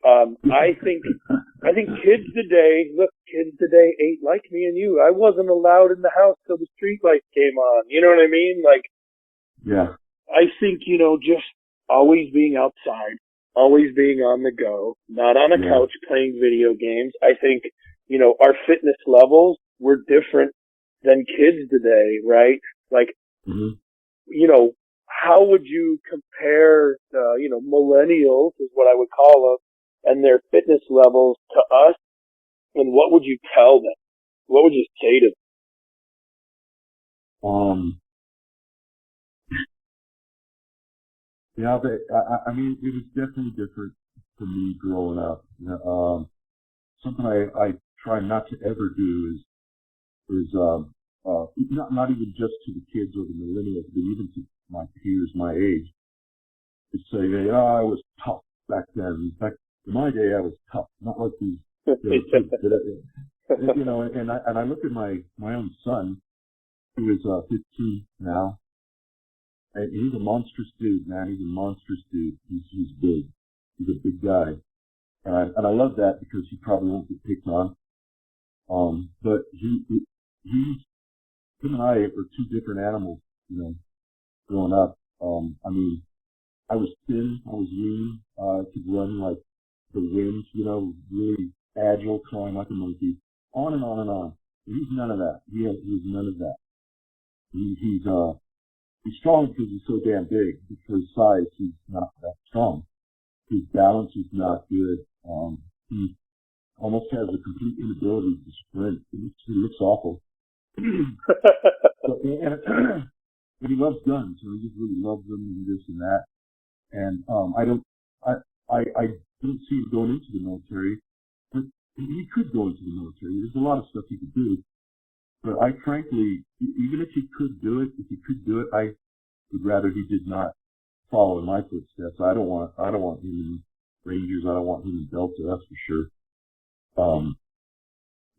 I think kids today ain't like me and you. I wasn't allowed in the house till the street lights came on. You know what I mean? I think, just always being outside, always being on the go, not on a couch playing video games. I think, our fitness levels were different than kids today, right? How would you compare millennials is what I would call them, and their fitness levels to us, and what would you tell them? What would you say to them? I mean, it was definitely different for me growing up. Something I try not to ever do is not even just to the kids or the millennials, but even to my peers my age, to say, hey, I was tough back then. In fact, in my day, I was tough, not like these kids that, and I look at my own son, who is 15 now, and he's a monstrous dude, man. He's a monstrous dude. He's big. He's a big guy, and I love that because he probably won't get picked on. But him and I are two different animals, growing up. I mean, I was thin, I was lean, I could run like the wind, really agile, crawling like a monkey, on and on and on. He's none of that. He's none of that. He's strong because he's so damn big. For his size, he's not that strong. His balance is not good. he almost has a complete inability to sprint. He looks awful. But he loves guns, so he just really loves them and this and that. And I don't see him going into the military, but he could go into the military. There's a lot of stuff he could do. But I frankly, even if he could do it, I would rather he did not follow in my footsteps. I don't want him in Rangers. I don't want him in Delta. That's for sure.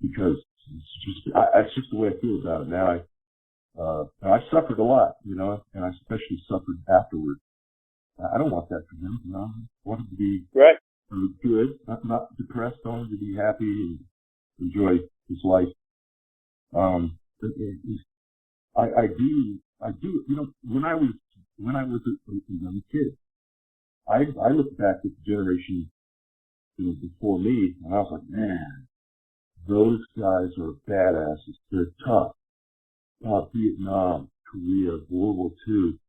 Because it's just the way I feel about it now. I suffered a lot, you know, and I especially suffered afterwards. I don't want that for him, you know. I want him to be right. Good, not depressed. I want him to be happy and enjoy his life. I do, you know, when I was a young kid, I look back at the generation, you know, before me, and I was like, man, those guys are badasses. They're tough. Vietnam, Korea, World War II.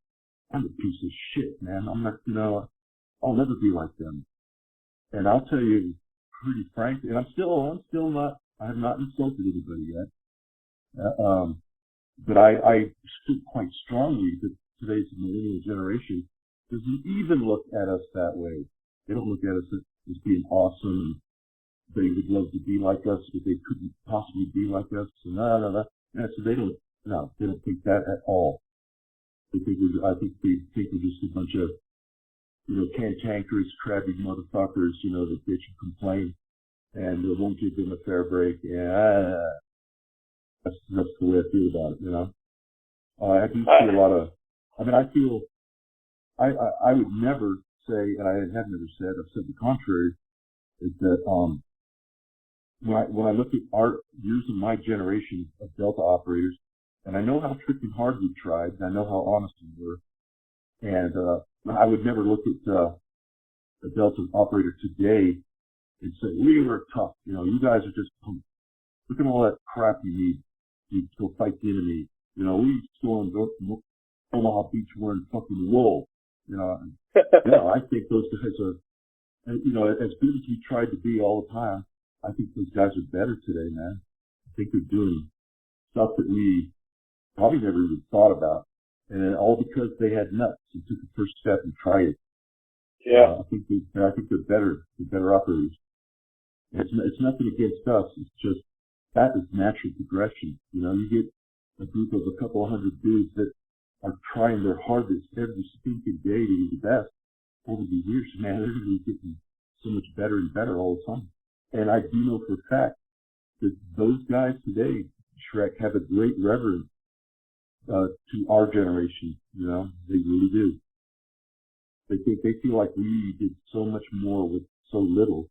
I'm a piece of shit, man. I'm not, you know, I'll never be like them. And I'll tell you pretty frankly, and I'm still not, I have not insulted anybody yet. But I stood quite strongly that today's millennial generation doesn't even look at us that way. They don't look at us as being awesome, and they would love to be like us, but they couldn't possibly be like us. So no. So they don't think that at all. I think they think we're just a bunch of, you know, cantankerous, crabby motherfuckers, you know, that bitch and complain, and they won't give them a fair break. Yeah, that's the way I feel about it, you know. I do see a lot of, I would never say, and I have never said, I've said the contrary, is that, when I look at years of my generation of Delta operators, and I know how freaking hard we tried, and I know how honest we were, and I would never look at a Delta operator today and say, we were tough, you know, you guys are just punks. Look at all that crap you need to go fight the enemy. You know, we still in Omaha Beach wearing fucking wool, you know. I think those guys are, you know, as good as we tried to be all the time, I think those guys are better today, man. I think they're doing stuff that we probably never even thought about. And all because they had nuts and took the first step and tried it. Yeah. I think they're better operators. It's nothing against us. It's just, that is natural progression. You know, you get a group of a couple of hundred dudes that are trying their hardest every stinking day to be the best. Over the years, man, they're going to be getting so much better and better all the time. And I do know for a fact that those guys today, Shrek, have a great reverence to our generation. You know, they really do. They feel like we did so much more with so little.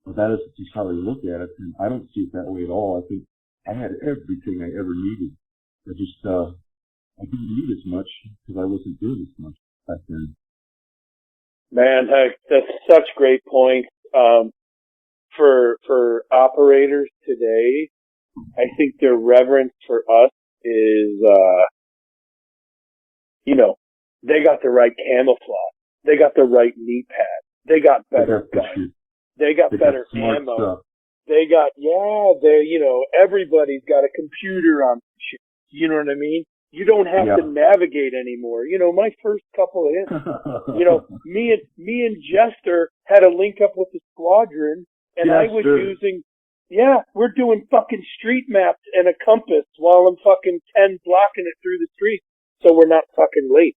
But that is just how they look at it, and I don't see it that way at all. I think I had everything I ever needed. I didn't need as much because I wasn't doing as much back then. Man, that's such great points. For operators today, I think their reverence for us is, you know, they got the right camouflage. They got the right knee pads. They got better guns. They got better ammo. Stuff. They got, you know, everybody's got a computer on shit. You know what I mean? You don't have to navigate anymore. You know, my first couple of hits, you know, me and Jester had a link up with the squadron, and I was using, we're doing fucking street maps and a compass while I'm fucking 10 blocking it through the street so we're not fucking late.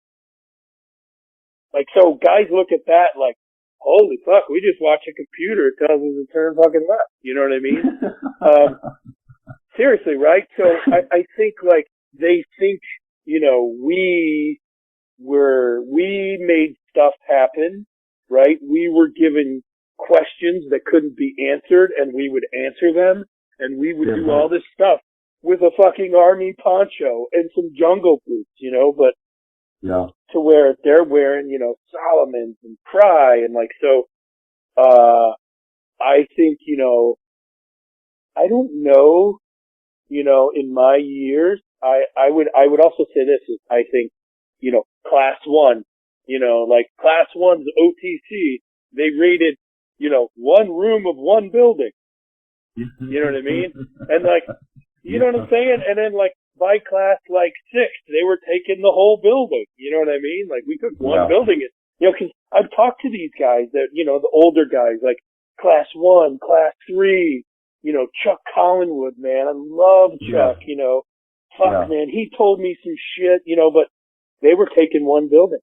Like, so guys look at that like, holy fuck, we just watch a computer. It tells us to turn fucking left. You know what I mean? Seriously, right? So I think, like, they think, you know, we made stuff happen, right? We were given questions that couldn't be answered, and we would answer them, and we would do all this stuff with a fucking army poncho and some jungle boots, you know, but to where they're wearing, you know, Solomons and Cry, and like, so, I think, you know, I don't know, you know, in my years, I would also say this is, I think, you know, class 1, you know, like class 1's OTC, they rated, one room of one building. You know what I mean? And like, you know what I'm saying? And then like by class like 6, they were taking the whole building. You know what I mean? Like we took one building. Cause I've talked to these guys that, the older guys, like class 1, class 3, Chuck Collinwood, man. I love Chuck, man, he told me some shit, but they were taking one building.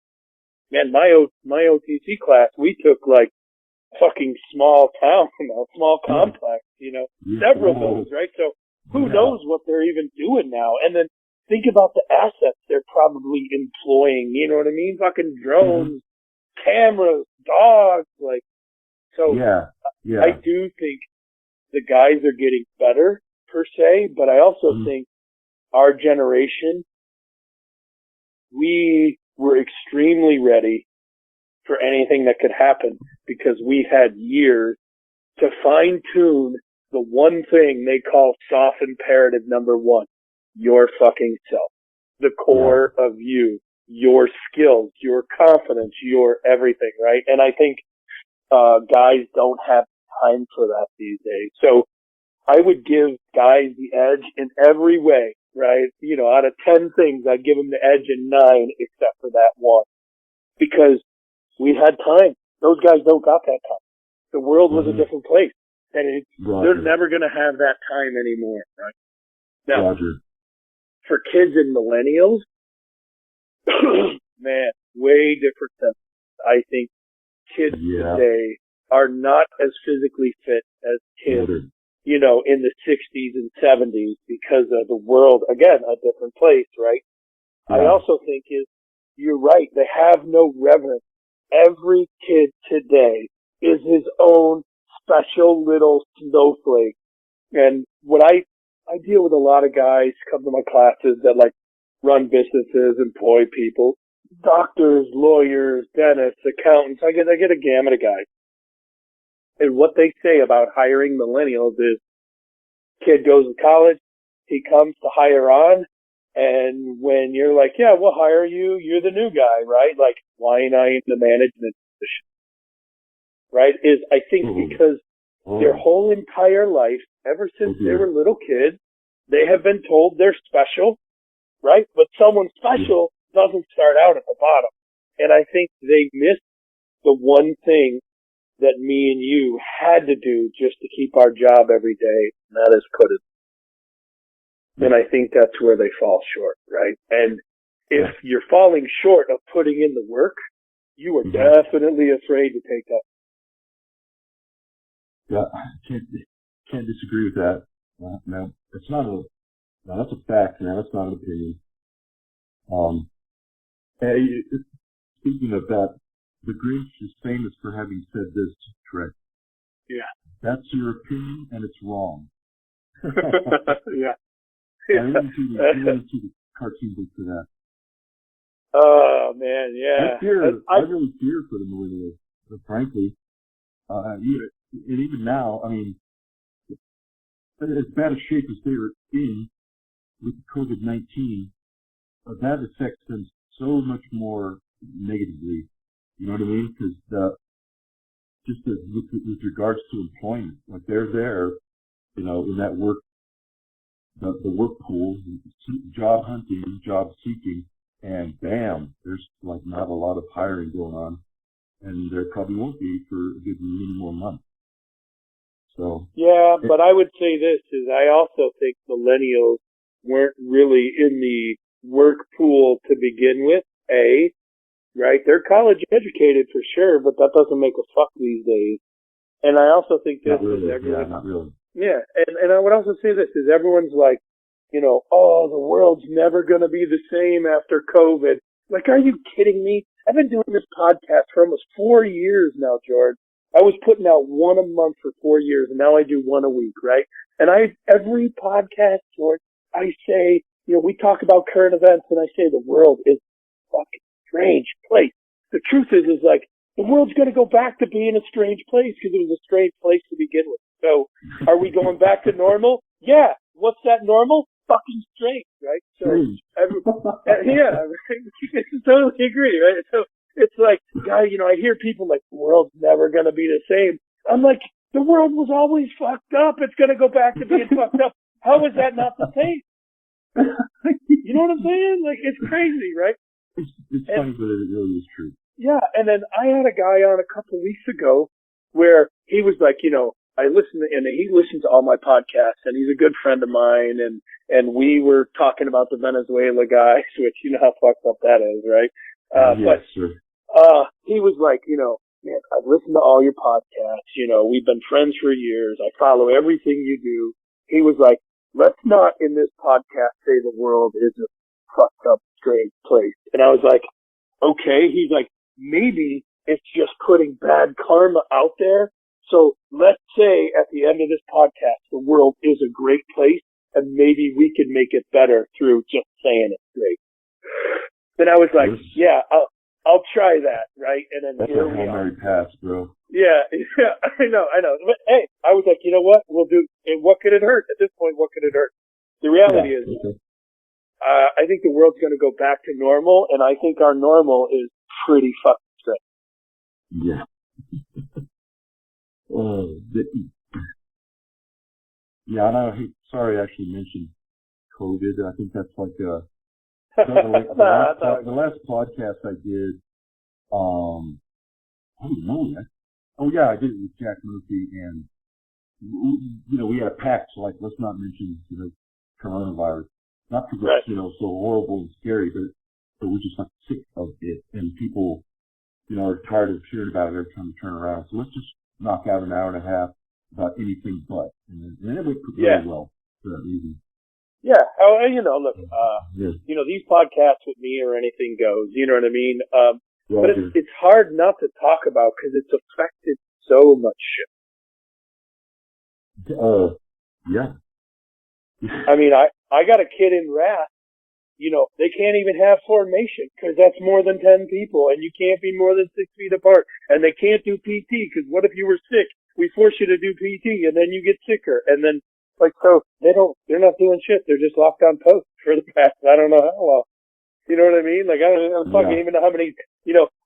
Man, my OTC class, we took like fucking small town, small complex, several buildings, right? So who knows what they're even doing now? And then think about the assets they're probably employing, you know what I mean? Fucking drones, cameras, dogs, like, so I do think the guys are getting better per se, but I also think our generation, we were extremely ready for anything that could happen because we had years to fine tune the one thing they call soft imperative number 1, your fucking self, the core of you, your skills, your confidence, your everything, right? And I think, guys don't have time for that these days. So I would give guys the edge in every way, right? Out of 10 things, I'd give them the edge in 9 except for that one. Because we had time. Those guys don't got that time. The world was a different place. And they're never going to have that time anymore, right? Now, for kids and millennials, man, way different than I think kids today are not as physically fit as kids, in the 60s and 70s because of the world, again, a different place, right? I also think you're right, they have no reverence. Every kid today is his own special little snowflake. And when I deal with a lot of guys come to my classes that like run businesses, employ people, doctors, lawyers, dentists, accountants. I get a gamut of guys. And what they say about hiring millennials is kid goes to college, he comes to hire on, and when you're like, yeah, we'll hire you, you're the new guy, right? Like, why not in the management position? Right? I think because their whole entire life, ever since they were little kids, they have been told they're special, right? But someone special doesn't start out at the bottom. And I think they missed the one thing that me and you had to do just to keep our job every day, and that is put it. And I think that's where they fall short, right? And if you're falling short of putting in the work, you are definitely afraid to take that. Yeah, I can't disagree with that. No, that's a fact, man. That's not an opinion. Hey, speaking of that, the Grinch is famous for having said this, Trek. Yeah. That's your opinion, and it's wrong. Yeah. I didn't see the cartoon book for that. Oh, man, yeah. I really fear for the millennials, frankly. And even now, I mean, as bad a shape as they are in with COVID-19, that affects them so much more negatively. You know what I mean? Because with regards to employment, like they're there, in that work, the work pool, job hunting, job seeking, and bam, there's like not a lot of hiring going on, and there probably won't be for a good many more months. So yeah, but I would say this is I also think millennials weren't really in the work pool to begin with. Right? They're college educated for sure, but that doesn't make a fuck these days. And I also think this is everyone. Yeah, not really. Yeah, and I would also say this is everyone's like, oh, the world's never going to be the same after COVID. Like, are you kidding me? I've been doing this podcast for almost 4 years now, George. I was putting out one a month for 4 years, and now I do one a week, right? And every podcast, George, I say, we talk about current events, and I say the world is fucking strange place. The truth is like, the world's going to go back to being a strange place because it was a strange place to begin with. So, are we going back to normal? Yeah. What's that normal? Fucking strange, right? So, yeah, I totally agree, right? So, it's like, guy, I hear people like, the world's never going to be the same. I'm like, the world was always fucked up. It's going to go back to being fucked up. How is that not the same? You know what I'm saying? Like, it's crazy, right? It's funny, but it really is true. Yeah, and then I had a guy on a couple of weeks ago where he was like, I listen to, and he listens to all my podcasts, and he's a good friend of mine, and we were talking about the Venezuela guys, which you know how fucked up that is, right? Yes, sir. He was like, man, I've listened to all your podcasts, we've been friends for years, I follow everything you do. He was like, let's not in this podcast say the world is a fucked up, strange place. And I was like, okay. He's like, maybe it's just putting bad karma out there. So let's say at the end of this podcast, the world is a great place, and maybe we can make it better through just saying it's great. Then I was like, yeah, I'll try that, right? And then that's here a Hail Mary pass, bro. Yeah, I know. But hey, I was like, you know what? We'll do. And what could it hurt? At this point, what could it hurt? The reality is, I think the world's going to go back to normal, and I think our normal is pretty fucking straight. Yeah. Yeah, and sorry I actually mentioned COVID. I think that's like the last podcast I did, I don't know yet. Oh yeah, I did it with Jack Murphy, and we had a pact, so like, let's not mention coronavirus. Not because it's so horrible and scary, but we're just like sick of it, and people are tired of hearing about it every time we turn around. So let's just knock out an hour and a half about anything but, and it went really well for that reason. Yeah. Look, these podcasts with me or anything goes, you know what I mean? But it's hard not to talk about because it's affected so much shit. Yeah. I mean, I got a kid in Wrath. They can't even have formation because that's more than 10 people, and you can't be more than 6 feet apart. And they can't do PT because what if you were sick? We force you to do PT, and then you get sicker. And then, so they're not doing shit. They're just locked on post for the past, I don't know how long. You know what I mean? Like, I don't fucking even know how many,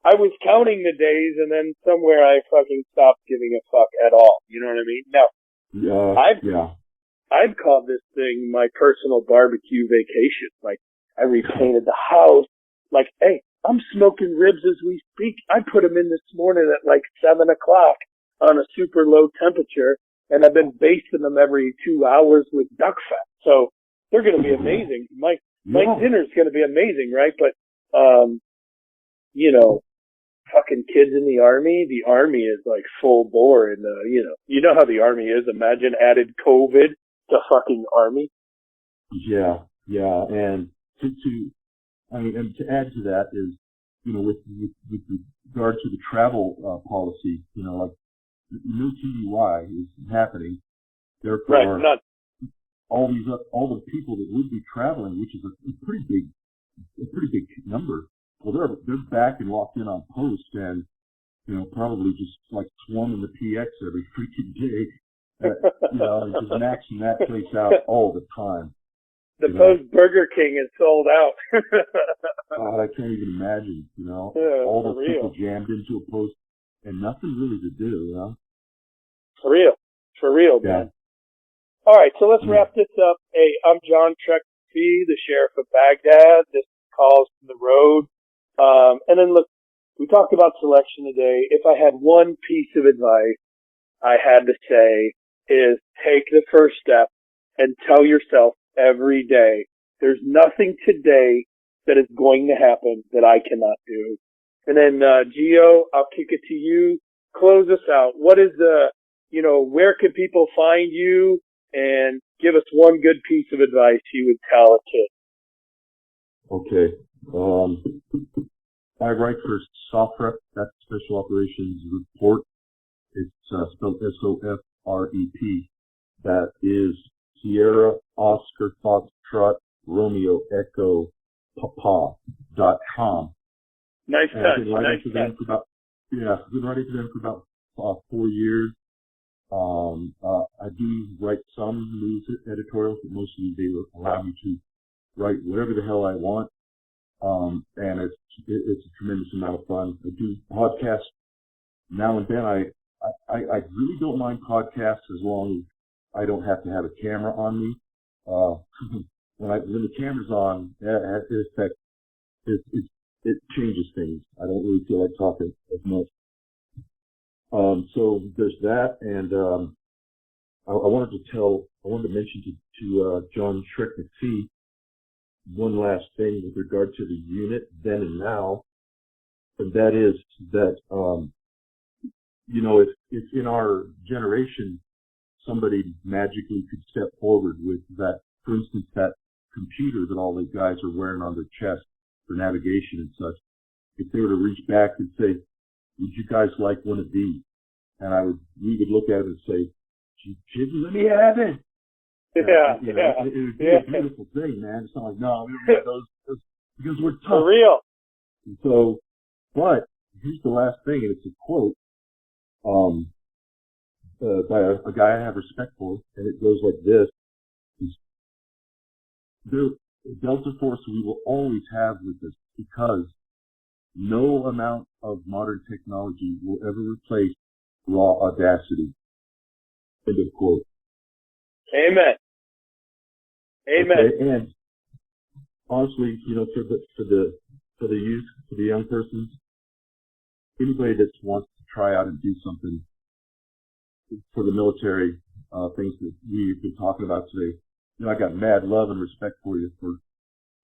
I was counting the days, and then somewhere I fucking stopped giving a fuck at all. You know what I mean? Now, I've called this thing my personal barbecue vacation. Like, I repainted the house. Like, hey, I'm smoking ribs as we speak. I put them in this morning at like 7 o'clock on a super low temperature, and I've been basting them every 2 hours with duck fat. So they're going to be amazing. My dinner's going to be amazing, right? But, fucking kids in the army is like full bore, and you know how the army is. Imagine added COVID to fucking army. Yeah, and and to add to that is, with regard to the travel policy, like no TDY is happening. Therefore, all the people that would be traveling, which is a pretty big number. Well, they're back and locked in on post, and probably just like swarming the PX every freaking day. And just maxing that place out all the time. The Post Burger King is sold out. God, I can't even imagine, all those people jammed into a post and nothing really to do, For real, man. All right, so let's wrap this up. Hey, I'm John Trek McPhee, the Sheriff of Baghdad. This is Calls from the Road. And then look, we talked about selection today. If I had one piece of advice I had to say is take the first step and tell yourself every day, there's nothing today that is going to happen that I cannot do. And then, Gio, I'll kick it to you. Close us out. What is where can people find you, and give us one good piece of advice you would tell a kid. Okay. I write for SOFREP, that's Special Operations Report. It's spelled SOFREP. That is Sierra Oscar Foxtrot Romeo Echo Papa.com. Nice touch. I've been writing for them for about 4 years. I do write some news editorials, but mostly they allow me to write whatever the hell I want. And it's a tremendous amount of fun. I do podcasts now and then. I really don't mind podcasts as long as I don't have to have a camera on me. When the camera's on, it changes things. I don't really feel like talking as much. So there's that, and I wanted to mention to John Shrek McPhee one last thing with regard to the unit then and now, and that is that if in our generation somebody magically could step forward with that, for instance, that computer that all the guys are wearing on their chest for navigation and such, if they were to reach back and say, would you guys like one of these? And we would look at it and say, Jimmy, let me have it. Yeah, it would be a beautiful thing, man. It's not like, no, we don't have those because we're tough. For real. And so, but here's the last thing, and it's a quote by a guy I have respect for, and it goes like this: "The Delta Force we will always have with us because no amount of modern technology will ever replace raw audacity." End of quote. Amen. Amen. Okay, and honestly, for the youth, for the young persons, anybody that wants to try out and do something for the military, things that we've been talking about today, I got mad love and respect for you for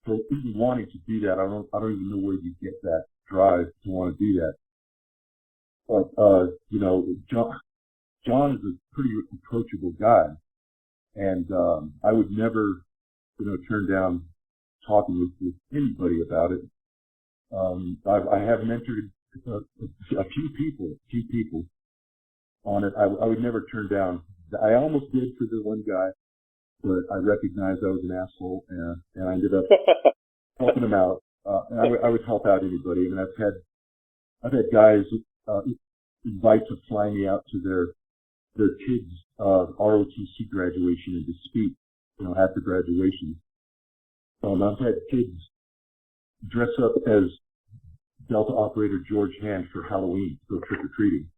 even wanting to do that. I don't even know where you get that drive to want to do that. But John is a pretty approachable guy, and I would never, turn down talking with anybody about it. I have mentored a few people on it. I would never turn down. I almost did for the one guy, but I recognized I was an asshole, and I ended up helping him out. And I would help out anybody. I mean, I've had guys invite to fly me out to their kids' ROTC graduation and to speak, at the graduation. I've had kids dress up as Delta Operator George Hand for Halloween, go trick-or-treating.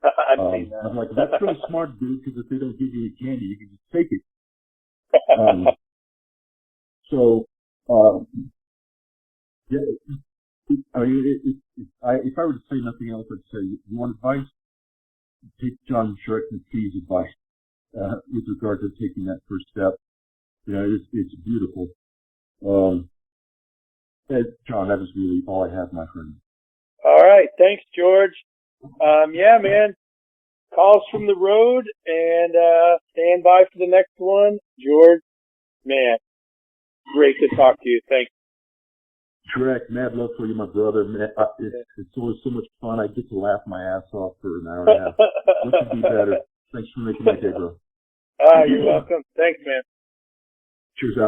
I've seen that. I'm like, that's really smart, dude, because if they don't give you any candy, you can just take it. Yeah, I mean, if I were to say nothing else, I'd say, you want advice? Take John Shrek McPhee's advice with regard to taking that first step. It's beautiful. John, that is really all I have, my friend. All right. Thanks, George. Yeah, man. Calls from the road, and stand by for the next one. George, man, great to talk to you. Thanks. Shrek, mad love for you, my brother. Man, it's always so much fun. I get to laugh my ass off for an hour and a half. What could be better? Thanks for making my day, bro. You're welcome. Thanks, man. Cheers out.